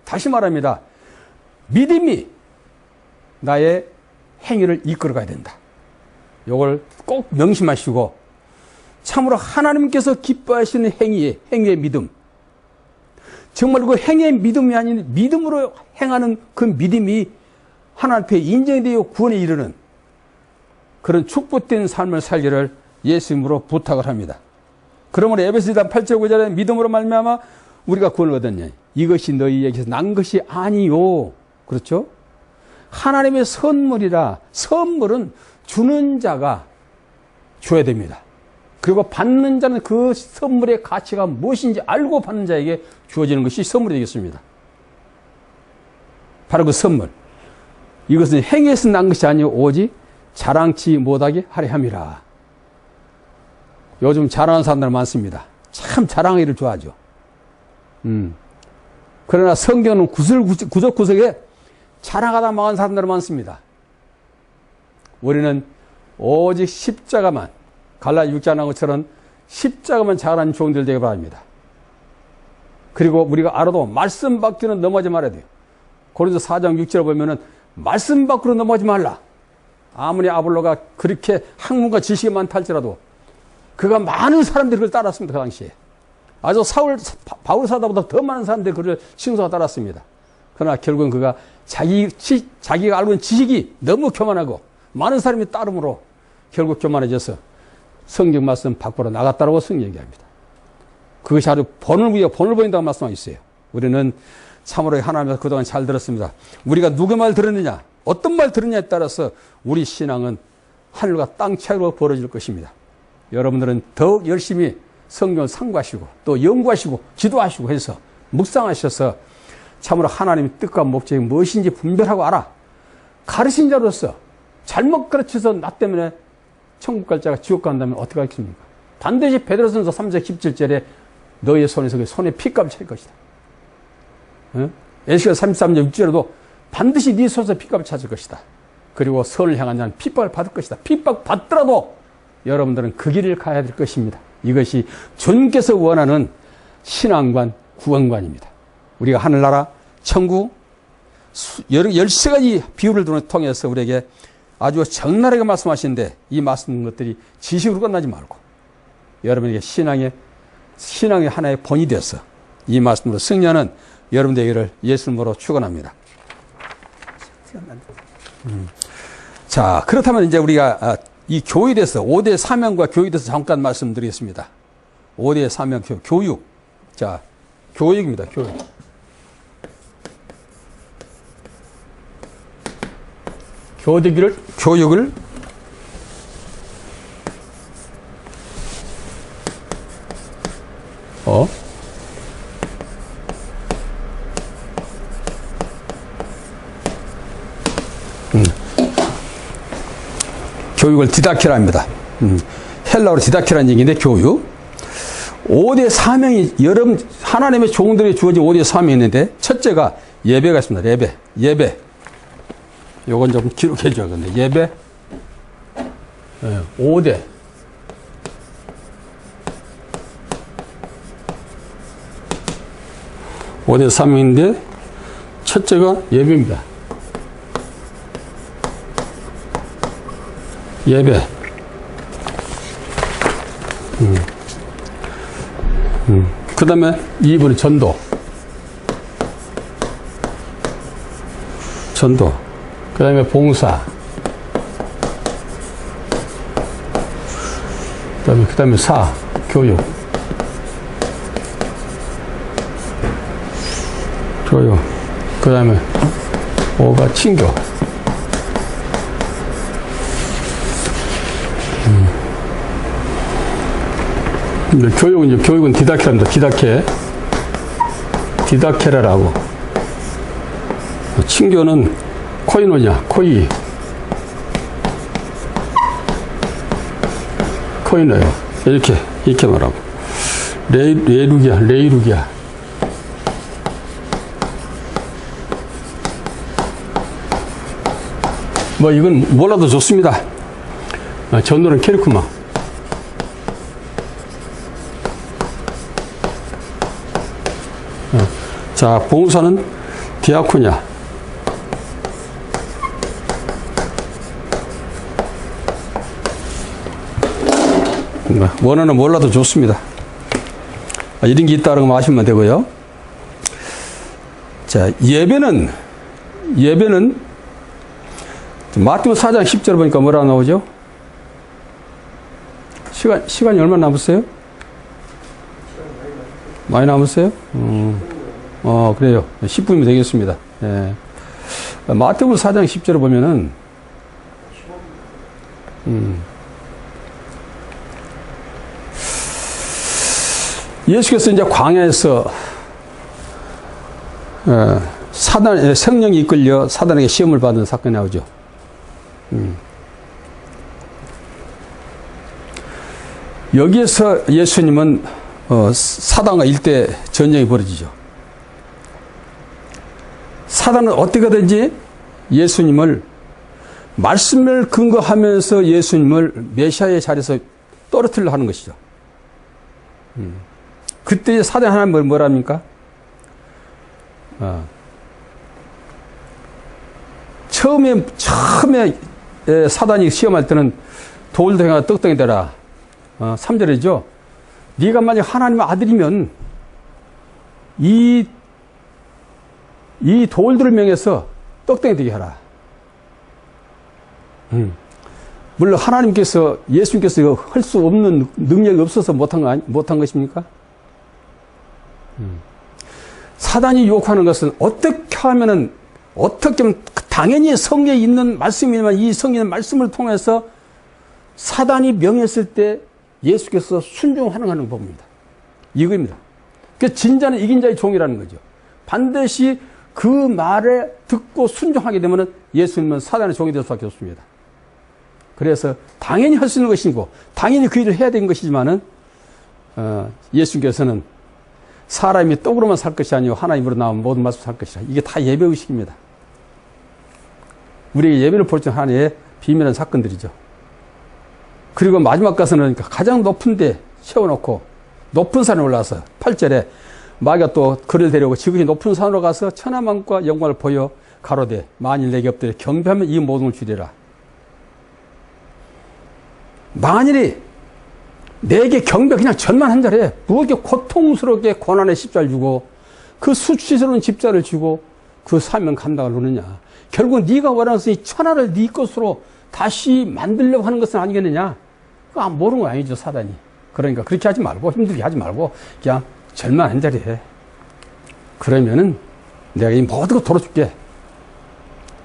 다시 말합니다, 믿음이 나의 행위를 이끌어가야 된다. 이걸 꼭 명심하시고, 참으로 하나님께서 기뻐하시는 행위의 믿음, 정말 그 행위의 믿음이 아닌 믿음으로 행하는 그 믿음이 하나님 앞에 인정되어 구원에 이르는 그런 축복된 삶을 살기를 예수님으로 부탁을 합니다. 그러므로 에베소 2장 8절 9절에 믿음으로 말미암아 우리가 구원을 얻었냐, 이것이 너희에게서 난 것이 아니요. 그렇죠? 하나님의 선물이라. 선물은 주는 자가 줘야 됩니다. 그리고 받는 자는 그 선물의 가치가 무엇인지 알고 받는 자에게 주어지는 것이 선물이 되겠습니다. 바로 그 선물, 이것은 행위에서 난 것이 아니요 오직 자랑치 못하게 하려 함이라. 요즘 자랑하는 사람들 많습니다. 참 자랑하기를 좋아하죠. 그러나 성경은 구석구석에 자랑하다 망한 사람들 많습니다. 우리는 오직 십자가만, 갈라디아 6장 한 것처럼 십자가만 자랑하는 종들 되기 바랍니다. 그리고 우리가 알아도 말씀 밖에는 넘어가지 말아야 돼요. 고린도서 4장 6절에 보면은 말씀 밖으로 넘어가지 말라. 아무리 아볼로가 그렇게 학문과 지식이 많다 할지라도 그가 많은 사람들이 그걸 따랐습니다. 그 당시에. 아주 바울 사도보다 더 많은 사람들이 그를 칭송하고 따랐습니다. 그러나 결국은 그가 자기가 알고 있는 지식이 너무 교만하고 많은 사람이 따름으로 결국 교만해져서 성경 말씀 밖으로 나갔다라고 성경이 얘기합니다. 그것이 아주 본을 위해 본을 보인다고 말씀하고 있어요. 우리는 참으로 하나님께서 그동안 잘 들었습니다. 우리가 누구 말 들었느냐, 어떤 말 들었느냐에 따라서 우리 신앙은 하늘과 땅 차이로 벌어질 것입니다. 여러분들은 더욱 열심히 성경을 상고하시고 또 연구하시고 기도하시고 해서 묵상하셔서 참으로 하나님의 뜻과 목적이 무엇인지 분별하고 알아. 가르친 자로서 잘못 가르쳐서 나 때문에 천국 갈 자가 지옥 간다면 어떻게 하겠습니까? 반드시 베드로전서 3장 17절에 너의 손에서 그 손에 피값을 찰 것이다. 에스겔 33장 6절에도 반드시 네 손에서 피값을 찾을 것이다. 그리고 선을 향한 자는 핍박을 받을 것이다. 핍박 받더라도 여러분들은 그 길을 가야 될 것입니다. 이것이 주님께서 원하는 신앙관, 구원관입니다. 우리가 하늘나라, 천국, 13가지 비유를 통해서 우리에게 아주 적나라하게 말씀하시는데 이 말씀 것들이 지식으로 끝나지 말고 여러분에게 신앙의 하나의 본이 되어서 이 말씀으로 승리하는 여러분들에게를 예수님으로 축원합니다. 자, 그렇다면 이제 우리가 이 교회에 대해서 5대 사명과 교회에 대해서 잠깐 말씀드리겠습니다. 5대 사명 교육. 자, 교육입니다. 교육. 교육을 교육을 디다케라 합니다. 헬라어로 디다케라는 얘기인데 교육. 5대 사명이 하나님의 종들에게 주어진 5대 사명이 있는데 첫째가 예배가 있습니다. 예배. 요건 좀 기록해 줘야 겠네. 예배. 5대. 사명인데 첫째가 예배입니다. 예배. 그 다음에 2번은 전도. 그 다음에 봉사. 그 다음에 교육. 그 다음에 5가 친교. 교육은 디다케랍니다. 디다케라라고. 친교는 코이노냐, 코이노예요. 이렇게 말하고. 레이루기아. 뭐, 이건 몰라도 좋습니다. 전도는 케르크마. 자, 봉사는 디아코냐. 원어는 몰라도 좋습니다. 이런 게 있다는 거 아시면 되고요. 자, 예배는 마태복음 4장 10절 보니까 뭐라고 나오죠? 시간이 얼마 남았어요? 많이 남았어요? 그래요. 10분이면 되겠습니다. 예. 마태복음 4장 10절을 보면은, 예수께서 이제 광야에서, 성령이 이끌려 사단에게 시험을 받은 사건이 나오죠. 여기에서 예수님은, 사단과 일대 전쟁이 벌어지죠. 사단은 어떻게든지 예수님을 말씀을 근거하면서 예수님을 메시아의 자리에서 떨어뜨리려 하는 것이죠. 그때 사단 하나님은 뭐랍니까? 처음에 사단이 시험할 때는 돌도 행하고 떡덩이 되라. 3절이죠. 네가 만약 하나님의 아들이면 이 돌들을 명해서 떡덩이 되게 하라. 물론 예수님께서 할 수 없는 능력이 없어서 못한 것입니까? 사단이 유혹하는 것은 어떻게 하면 당연히 성경에 있는 말씀이지만 이 성경의 말씀을 통해서 사단이 명했을 때 예수께서 순종하는 법입니다. 이겁니다. 그 진자는 이긴 자의 종이라는 거죠. 반드시 그 말에 듣고 순종하게 되면 예수님은 사단의 종이 될 수밖에 없습니다. 그래서 당연히 할 수 있는 것이고 당연히 그 일을 해야 되는 것이지만은 예수님께서는 사람이 떡으로만 살 것이 아니고 하나님으로 나온 모든 말씀 살 것이라. 이게 다 예배의식입니다. 우리에게 예배를 볼줄 하나의 비밀한 사건들이죠. 그리고 마지막 가서는 가장 높은 데 세워놓고 높은 산에 올라서 8절에 마귀가 또 그를 데려오고 지극히 높은 산으로 가서 천하만과 영광을 보여 가로되 만일 내게 엎드려 경배하면 이 모든 걸 주리라. 만일에 내게 경배 그냥 절만 한 자리에 뭐 이렇게 고통스럽게 고난의 십자를 주고 그 수치스러운 십자를 주고 그 사명 감당을 하느냐. 결국 네가 원하는 이 천하를 네 것으로 다시 만들려고 하는 것은 아니겠느냐. 그거 모르는 거 아니죠, 사단이. 그러니까 그렇게 하지 말고 힘들게 하지 말고 그냥 절만 한 자리에. 그러면은 내가 이 모든 거 돌아줄게.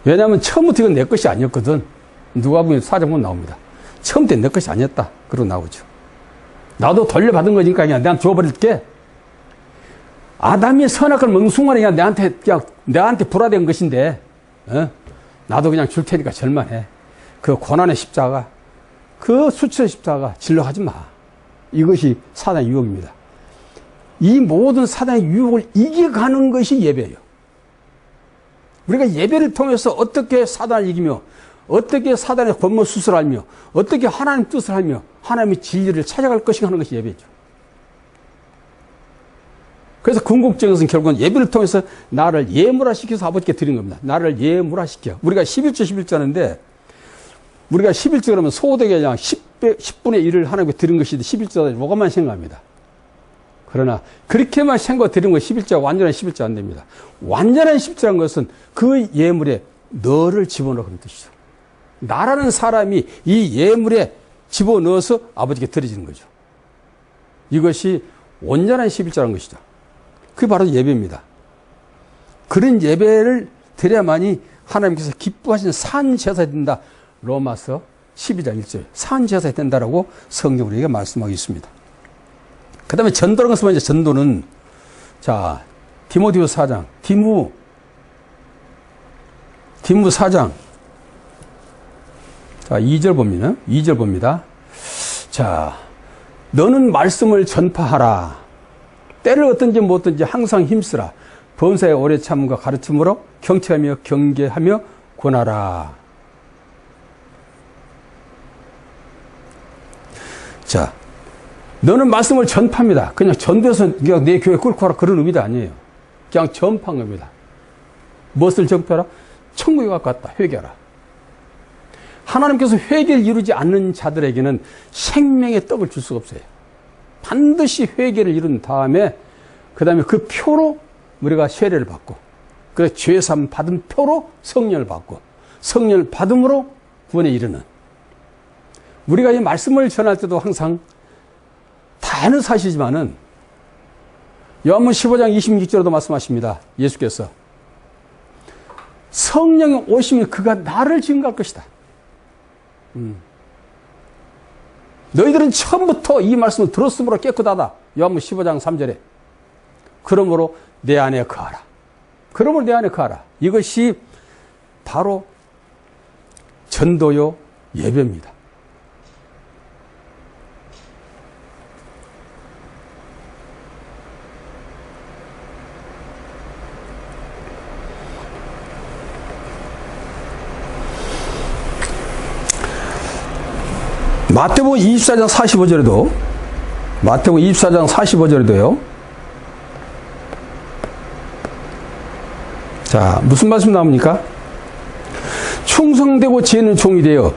왜냐하면 처음부터 이건 내 것이 아니었거든. 누가 보면 사정문 나옵니다. 처음부터 내 것이 아니었다. 그러고 나오죠. 나도 돌려받은 거니까 그냥 내한테 줘버릴게. 아담이 선악을 먹는 순간에 그냥 내한테 불화된 것인데, 나도 그냥 줄 테니까 절만해. 그 고난의 십자가, 그 수치의 십자가 진로하지 마. 이것이 사단의 유혹입니다. 이 모든 사단의 유혹을 이겨가는 것이 예배예요. 우리가 예배를 통해서 어떻게 사단을 이기며, 어떻게 사단의 권모 수술하며, 어떻게 하나님 뜻을 하며, 하나님의 진리를 찾아갈 것인가 하는 것이 예배죠. 그래서 궁극적인 결국은 예배를 통해서 나를 예물화시켜서 아버지께 드린 겁니다. 나를 예물화시켜. 우리가 11조 하는데, 우리가 11조 그러면 소득의 양 10분의 1을 하나님께 드린 것이 11조다. 뭐가만 생각합니다. 그러나 그렇게만 생각 드린 건 11조가 완전한 11조 안 됩니다. 완전한 11조라는 것은 그 예물에 너를 집어넣는 뜻이죠. 나라는 사람이 이 예물에 집어넣어서 아버지께 드려지는 거죠. 이것이 온전한 11조라는 것이죠. 그게 바로 예배입니다. 그런 예배를 드려야만이 하나님께서 기뻐하시는 산 제사가 된다. 로마서 12장 1절 산 제사가 된다라고 성경 우리에게 말씀하고 있습니다. 그 다음에 전도라는 것은 뭐냐? 전도는 자 디모데후서 4장 디모 4장 자 2절 봅니다. 2절 봅니다. 자 너는 말씀을 전파하라. 때를 어떤지 못든지 항상 힘쓰라. 범사에 오래 참음과 가르침으로 경청하며 경계하며 권하라. 자, 너는 말씀을 전파합니다. 그냥 전도해서 그냥 내 교회 끌고 와라 그런 의미도 아니에요. 그냥 전파한 겁니다. 무엇을 전파하라? 천국에 가깝다. 회개하라. 하나님께서 회개를 이루지 않는 자들에게는 생명의 떡을 줄 수가 없어요. 반드시 회개를 이룬 다음에 그 다음에 그 표로 우리가 세례를 받고 그 죄사함 받은 표로 성령을 받고 성령을 받음으로 구원에 이르는 우리가 이 말씀을 전할 때도 항상 다 아는 사실이지만은 요한복음 15장 26절에도 말씀하십니다. 예수께서 성령이 오시면 그가 나를 증거할 것이다. 너희들은 처음부터 이 말씀을 들었으므로 깨끗하다. 요한복음 15장 3절에 그러므로 내 안에 거하라. 그러므로 내 안에 거하라. 이것이 바로 전도요 예배입니다. 마태복음 24장 45절에도 마태복음 24장 45절에도요. 자, 무슨 말씀 나옵니까? 충성되고 지혜는 종이 되어.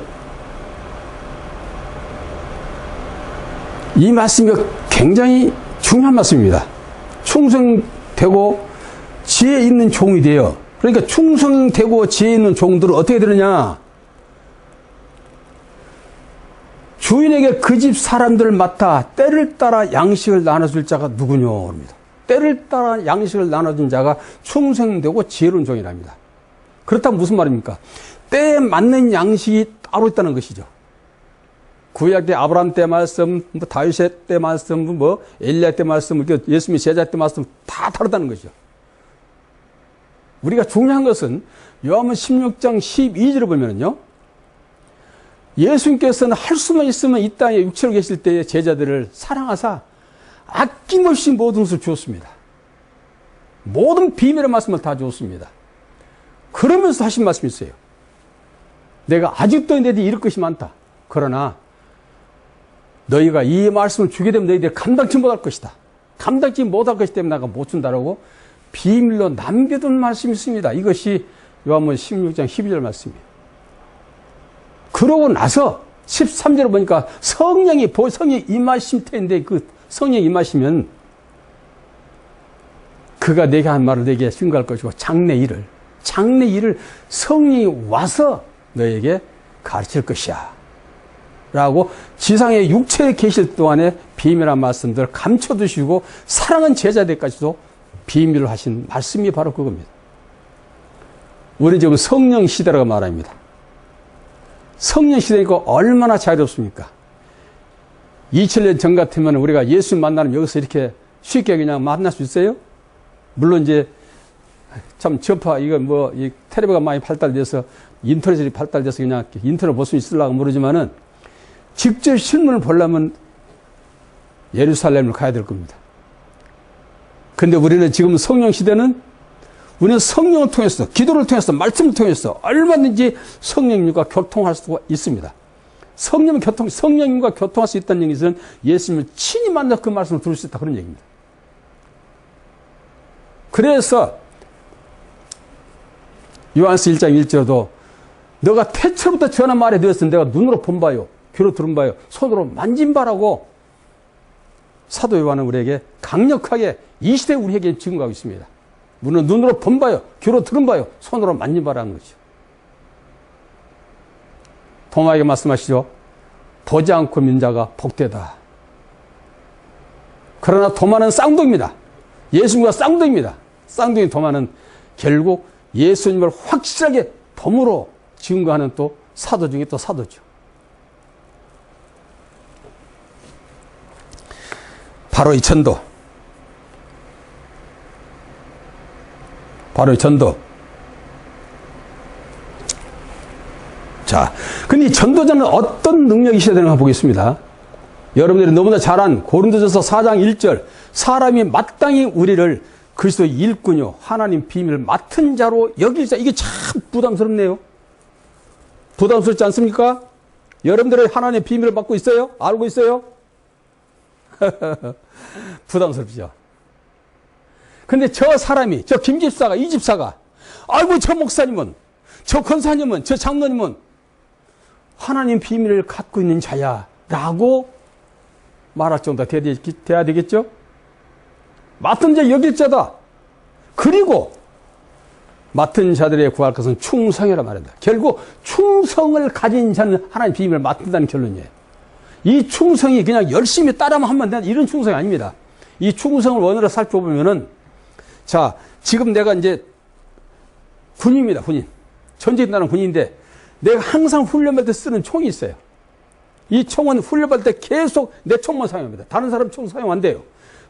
이 말씀이 굉장히 중요한 말씀입니다. 충성되고 지혜 있는 종이 되어. 그러니까 충성되고 지혜 있는 종들은 어떻게 되느냐? 주인에게 그 집 사람들을 맡아 때를 따라 양식을 나눠줄 자가 누구뇨? 합니다. 때를 따라 양식을 나눠준 자가 충성되고 지혜로운 종이랍니다. 그렇다면 무슨 말입니까? 때에 맞는 양식이 따로 있다는 것이죠. 구약 때 아브라함 때 말씀, 다윗 때 말씀, 엘리야 때 말씀, 예수님의 제자 때 말씀 다 다르다는 것이죠. 우리가 중요한 것은 요한복음 16장 12절을 보면요. 예수님께서는 할 수만 있으면 이 땅에 육체로 계실 때의 제자들을 사랑하사 아낌없이 모든 것을 주었습니다. 모든 비밀의 말씀을 다 주었습니다. 그러면서 하신 말씀이 있어요. 내가 아직도 너희들이 잃을 것이 많다. 그러나 너희가 이 말씀을 주게 되면 너희들이 감당치 못할 것이다. 감당치 못할 것이기 때문에 내가 못 준다라고 비밀로 남겨둔 말씀이 있습니다. 이것이 요한복음 16장 12절 말씀이에요. 그러고 나서 13절에 보니까 성령이 임하심 때인데 그 성령이 임하시면 그가 내게 한 말을 내게 증거할 것이고 장래 일을 성령이 와서 너에게 가르칠 것이야 라고 지상의 육체에 계실 동안에 비밀한 말씀들 감춰두시고 사랑은 제자들까지도 비밀을 하신 말씀이 바로 그겁니다. 우리 지금 성령 시대라고 말합니다. 성령 시대니까 얼마나 자유롭습니까? 2000년 전 같으면 우리가 예수 만나면 여기서 이렇게 쉽게 그냥 만날 수 있어요? 물론 이제 참 이 텔레비가 많이 발달돼서 인터넷이 발달돼서 그냥 인터넷 볼 수 있으려고 모르지만은 직접 실물을 보려면 예루살렘을 가야 될 겁니다. 근데 우리는 지금 성령 시대는 우리는 성령을 통해서, 기도를 통해서, 말씀을 통해서 얼마든지 성령님과 교통할 수가 있습니다. 성령님과 교통할 수 있다는 얘기는 예수님을 친히 만나 그 말씀을 들을 수 있다 그런 얘기입니다. 그래서 요한서 1장 1절도 너가 태초부터 전한 말에 되었으면 내가 눈으로 본 바요, 귀로 들은 바요, 손으로 만진 바라고 사도 요한은 우리에게 강력하게 이 시대에 우리에게 증거하고 있습니다. 우리는 눈으로 본 바요, 귀로 들은 바요, 손으로 만진 바라는 거죠. 도마에게 말씀하시죠. 보지 않고 믿는 자가 복되다. 그러나 도마는 쌍둥이입니다. 예수님과 쌍둥이입니다. 쌍둥이 도마는 결국 예수님을 확실하게 덤으로 증거하는 또 사도 중에 또 사도죠. 바로 이 전도. 자, 근데 이 전도자는 어떤 능력이 있어야 되는가 보겠습니다. 여러분들이 너무나 잘 안 고린도전서 4장 1절 사람이 마땅히 우리를 그리스도의 일꾼요 하나님 비밀을 맡은 자로 여길 자. 이게 참 부담스럽네요. 부담스럽지 않습니까? 여러분들이 하나님의 비밀을 맡고 있어요? 알고 있어요? 부담스럽죠. 근데 저 사람이, 저 김집사가, 이 집사가, 아이고, 저 목사님은, 저 권사님은, 저 장로님은 하나님 비밀을 갖고 있는 자야. 라고 말할 정도가 돼야 되겠죠? 맡은 자 여길 자다. 그리고 맡은 자들의 구할 것은 충성이라 말한다. 결국 충성을 가진 자는 하나님 비밀을 맡는다는 결론이에요. 이 충성이 그냥 열심히 따라만 하면 된다. 이런 충성이 아닙니다. 이 충성을 원으로 살펴보면은 자, 지금 내가 이제 군인입니다. 군인. 전쟁에 나는 군인인데 내가 항상 훈련할 때 쓰는 총이 있어요. 이 총은 훈련할 때 계속 내 총만 사용합니다. 다른 사람 총 사용 안 돼요.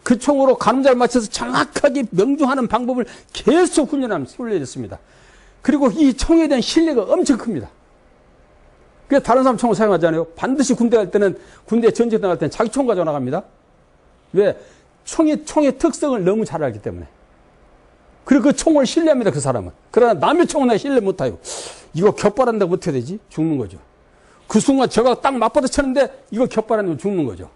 그 총으로 가늠자를 맞춰서 정확하게 명중하는 방법을 계속 훈련했습니다. 그리고 이 총에 대한 신뢰가 엄청 큽니다. 그래서 다른 사람 총을 사용하지 않아요. 반드시 군대 갈 때는, 군대 전쟁 나갈 때는 자기 총 가지고 나갑니다. 왜? 총의 특성을 너무 잘 알기 때문에. 그리고 그 총을 신뢰합니다, 그 사람은. 그러나 남의 총은 내가 신뢰 못해요. 이거 격발한다고 어떻게 되지? 죽는 거죠. 그 순간 저가 딱 맞받아 쳤는데 이거 격발하면 죽는 거죠.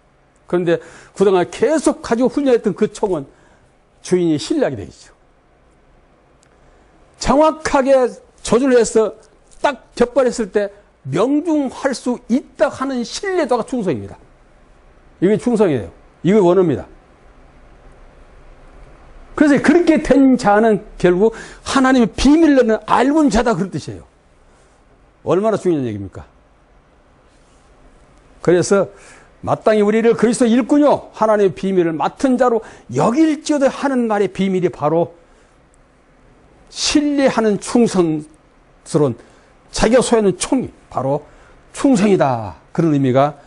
그런데 그동안 계속 가지고 훈련했던 그 총은 주인이 신뢰하게 되겠죠. 정확하게 조준을 해서 딱 격발했을 때 명중할 수 있다 하는 신뢰도가 충성입니다. 이게 충성이에요. 이게 원어입니다. 그래서 그렇게 된 자는 결국 하나님의 비밀을 알고는 자다 그런 뜻이에요. 얼마나 중요한 얘기입니까? 그래서 마땅히 우리를 그리스도 일꾼요 하나님의 비밀을 맡은 자로 여길지어다 하는 말의 비밀이 바로 신뢰하는 충성스러운 자기가 소유하는 총이 바로 충성이다. 그런 의미가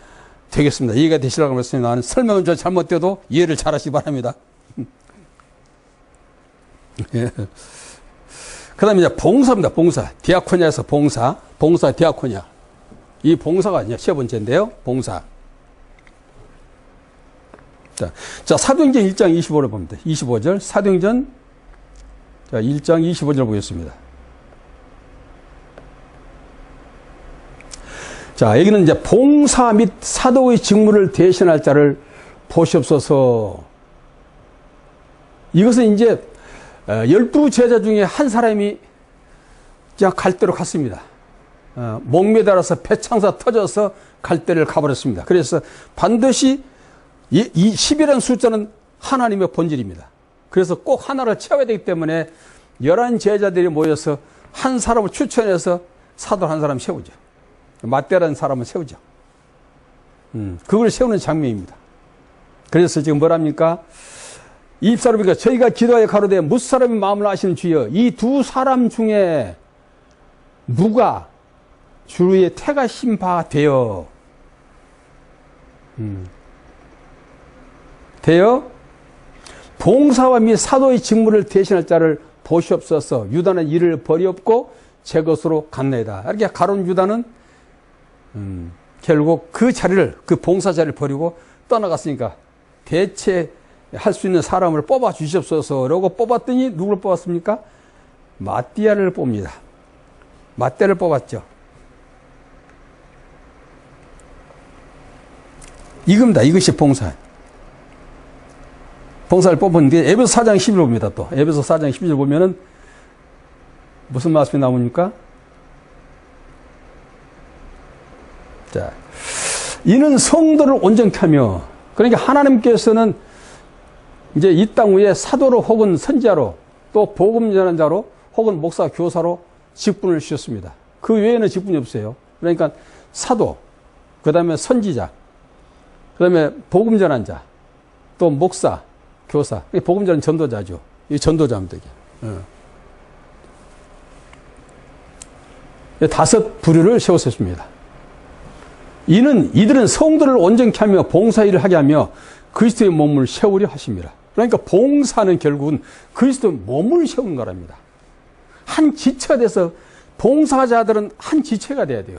되겠습니다. 이해가 되시라고 말씀이 나는 설명은 좀 잘못돼도 이해를 잘 하시기 바랍니다. 예. 그 다음에 이제 봉사입니다. 봉사. 디아코니아에서 봉사. 봉사, 디아코니아. 이 봉사가 이제 세 번째인데요. 봉사. 자, 사도행전 1장 25절 봅니다. 25절. 사도행전 1장 25절 보겠습니다. 자, 여기는 이제 봉사 및 사도의 직무를 대신할 자를 보시옵소서. 이것은 이제 12 제자 중에 한 사람이 그냥 갈 대로 갔습니다. 목매달아서 배창사 터져서 갈대를 가버렸습니다. 그래서 반드시 이 10이라는 숫자는 하나님의 본질입니다. 그래서 꼭 하나를 채워야 되기 때문에 11 제자들이 모여서 한 사람을 추천해서 사도 한 사람 세우죠. 맏대라는 사람을 세우죠. 그걸 세우는 장면입니다. 그래서 지금 뭐랍니까? 입사람이니까 저희가 기도하여 가로되 무사람의 마음을 아시는 주여 이 두 사람 중에 누가 주의 택하신 바 되어 봉사와 및 사도의 직무를 대신할 자를 보시옵소서. 유다는 이를 버리옵고 제 것으로 갔나이다. 이렇게 가론 유다는 결국 그 자리를, 그 봉사 자리를 버리고 떠나갔으니까 대체할 수 있는 사람을 뽑아 주시옵소서. 라고 뽑았더니 누구를 뽑았습니까? 마띠아를 뽑니다. 마띠아를 뽑았죠. 이겁니다. 이것이 봉사. 봉사를 뽑았는데 에베소 4장 11절 봅니다. 또 에베소 4장 11절 보면은 무슨 말씀이 나옵니까? 자, 이는 성도를 온전케 하며, 그러니까 하나님께서는 이제 이 땅 위에 사도로 혹은 선지자로 또 복음 전환자로 혹은 목사 교사로 직분을 주셨습니다. 그 외에는 직분이 없어요. 그러니까 사도, 그 다음에 선지자, 그 다음에 복음 전환자, 또 목사, 교사. 복음 전환 전도자죠. 이 전도자입니다. 다섯 부류를 세웠습니다. 이들은 성도를 온전케 하며 봉사일을 하게 하며 그리스도의 몸을 세우려 하십니다. 그러니까 봉사는 결국은 그리스도의 몸을 세우는 거랍니다. 한 지체가 돼서 봉사자들은 한 지체가 돼야 돼요.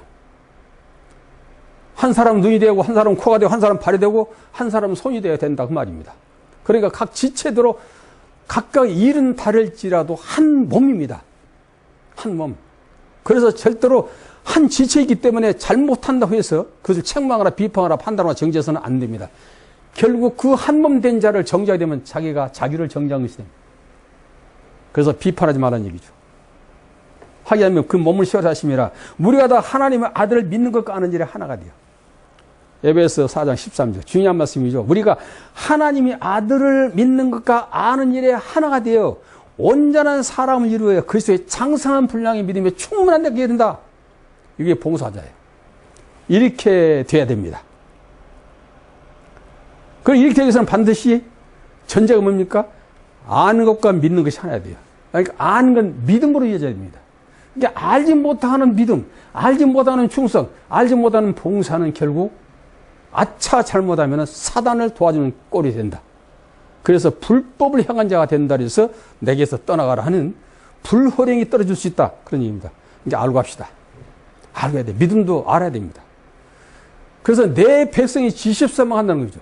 한 사람 눈이 되고 한 사람 코가 되고 한 사람 발이 되고 한 사람 손이 되어야 된다 그 말입니다. 그러니까 각 지체대로 각각 일은 다를지라도 한 몸입니다. 한 몸. 그래서 절대로 한 지체이기 때문에 잘못한다고 해서 그것을 책망하라 비판하라 판단하라 정죄해서는 안 됩니다. 결국 그 한 몸 된 자를 정죄하게 되면 자기가 자기를 정죄한 것이 됩니다. 그래서 비판하지 말라는 얘기죠. 하게 하면 그 몸을 세워서 하심이라 우리가 다 하나님의 아들을 믿는 것과 아는 일에 하나가 돼요. 에베소 4장 13절 중요한 말씀이죠. 우리가 하나님의 아들을 믿는 것과 아는 일에 하나가 되어 온전한 사람을 이루어 그리스도의 장성한 분량의 믿음에 충분한 데가 된다. 이게 봉사자예요. 이렇게 돼야 됩니다. 그럼 이렇게 되기 위해서는 반드시 전제가 뭡니까? 아는 것과 믿는 것이 하나야 돼요. 그러니까 아는 건 믿음으로 이어져야 됩니다. 그러니까 알지 못하는 믿음, 알지 못하는 충성, 알지 못하는 봉사는 결국 아차 잘못하면 사단을 도와주는 꼴이 된다. 그래서 불법을 향한 자가 된다 그래서 내게서 떠나가라 하는 불호령이 떨어질 수 있다. 그런 얘기입니다. 이제 알고 합시다. 알아야 돼. 믿음도 알아야 됩니다. 그래서 내 백성이 지십사망한다는 거죠.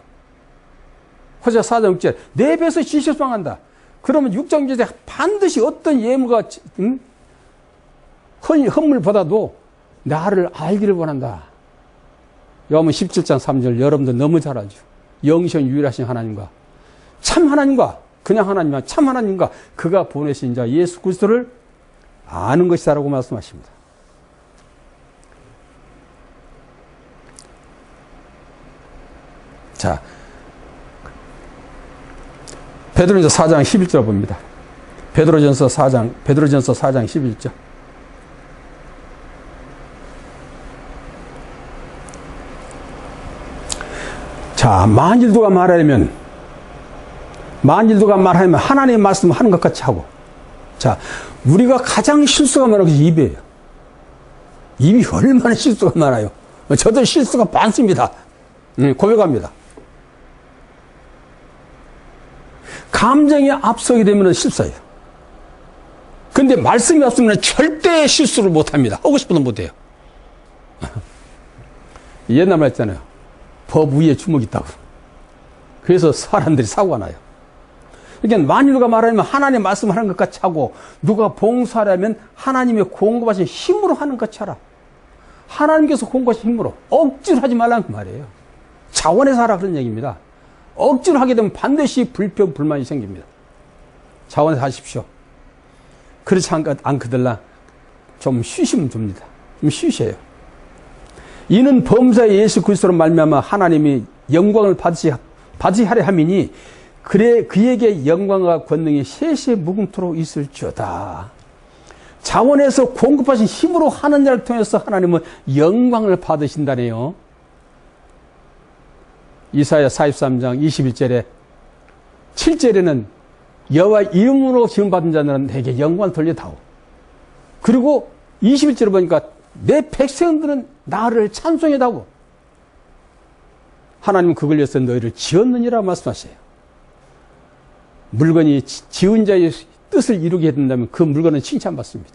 호세아 4장 6절 내 백성이 지십사망한다. 그러면 6장 6절에 반드시 어떤 예물과 헌물보다도 나를 알기를 원한다. 요한복음 17장 3절 여러분들 너무 잘 알죠. 영생 유일하신 하나님과 참 하나님과 그냥 하나님과 참 하나님과 그가 보내신 자 예수 그리스도를 아는 것이다라고 말씀하십니다. 자, 베드로전서 4장 11절 봅니다. 베드로전서 4장 11절. 자, 만일 누가 말하면 하나님의 말씀을 하는 것 같이 하고. 자, 우리가 가장 실수가 많은 것이 입이에요. 입이 얼마나 실수가 많아요. 저도 실수가 많습니다. 고백합니다. 감정이 앞서게 되면 실수예요. 근데 말씀이 없으면 절대 실수를 못합니다. 하고 싶어도 못해요. 옛날 말 있잖아요. 법 위에 주먹이 있다고. 그래서 사람들이 사고가 나요. 그러니까 만일 누가 말하면 하나님의 말씀을 하는 것 같이 하고 누가 봉사하려면 하나님의 공급하신 힘으로 하는 것 같이 하라. 하나님께서 공급하신 힘으로 억지로 하지 말라는 그 말이에요. 자원에서 하라 그런 얘기입니다. 억지로 하게 되면 반드시 불평, 불만이 생깁니다. 자원에서 하십시오. 그렇지 않거들라 좀 쉬시면 됩니다. 좀 쉬우셔요. 이는 범사 예수 그리스도로 말미암아 하나님이 영광을 받으시하려 함이니 그래 그에게 영광과 권능이 세세 무궁토록 있을지어다. 자원에서 공급하신 힘으로 하는 일을 통해서 하나님은 영광을 받으신다네요. 이사야 43장 21절에 7절에는 여호와 이름으로 지음받은 자들은 내게 영광을 돌려다오. 그리고 21절에 보니까 내 백성들은 나를 찬송해다오. 하나님은 그걸 위해서 너희를 지었느니라 말씀하세요. 물건이 지은 자의 뜻을 이루게 된다면 그 물건은 칭찬받습니다.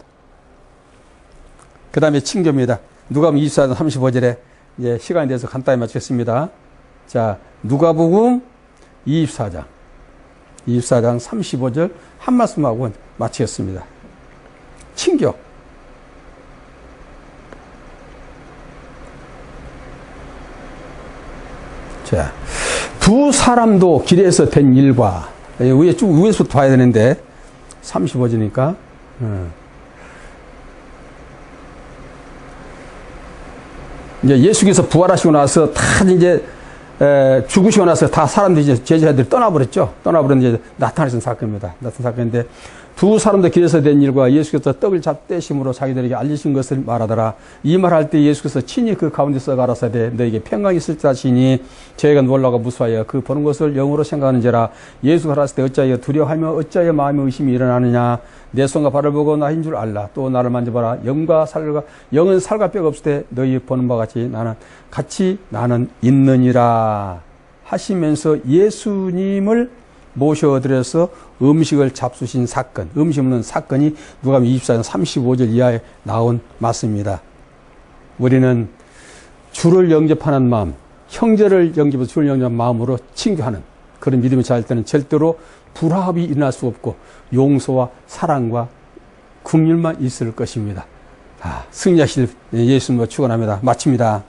그 다음에 칭조입니다. 누가복음 24장 35절에 이제 시간에 대해서 간단히 마치겠습니다. 자, 누가복음 24장 35절 한 말씀하고 마치겠습니다. 칭교. 자, 두 사람도 길에서 된 일과 위에 쭉 위에서부터 봐야 되는데 35절이니까 이제 예수께서 부활하시고 나서 다 이제 죽으시고 나서 다 사람들이 이제 제자들이 떠나버렸죠. 떠나버린 이제 나타나신 사건입니다. 나타난 사건인데 두 사람도 길에서 된 일과 예수께서 떡을 잡되심으로 자기들에게 알리신 것을 말하더라. 이 말할 때 예수께서 친히 그 가운데서 가라사대 너에게 평강이 있을 듯 하시니 저희가 놀라고 무수하여 그 보는 것을 영으로 생각하는지라. 예수가 가라사대 때 어찌하여 두려워하며 어찌하여 마음의 의심이 일어나느냐. 내 손과 발을 보고 나인 줄 알라. 또 나를 만져봐라. 영은 살과 뼈가 없을 때 너희 보는 바와 같이 나는 있느니라 하시면서 예수님을 모셔드려서 음식을 잡수신 사건, 음식 먹는 사건이 누가복음 24장 35절 이하에 나온 말씀입니다. 우리는 주를 영접하는 마음, 형제를 영접해서 주를 영접하는 마음으로 친교하는 그런 믿음이 잘 때는 절대로 불화합이 일어날 수 없고 용서와 사랑과 긍휼만 있을 것입니다. 승리하실 예수님을 축원합니다. 마칩니다.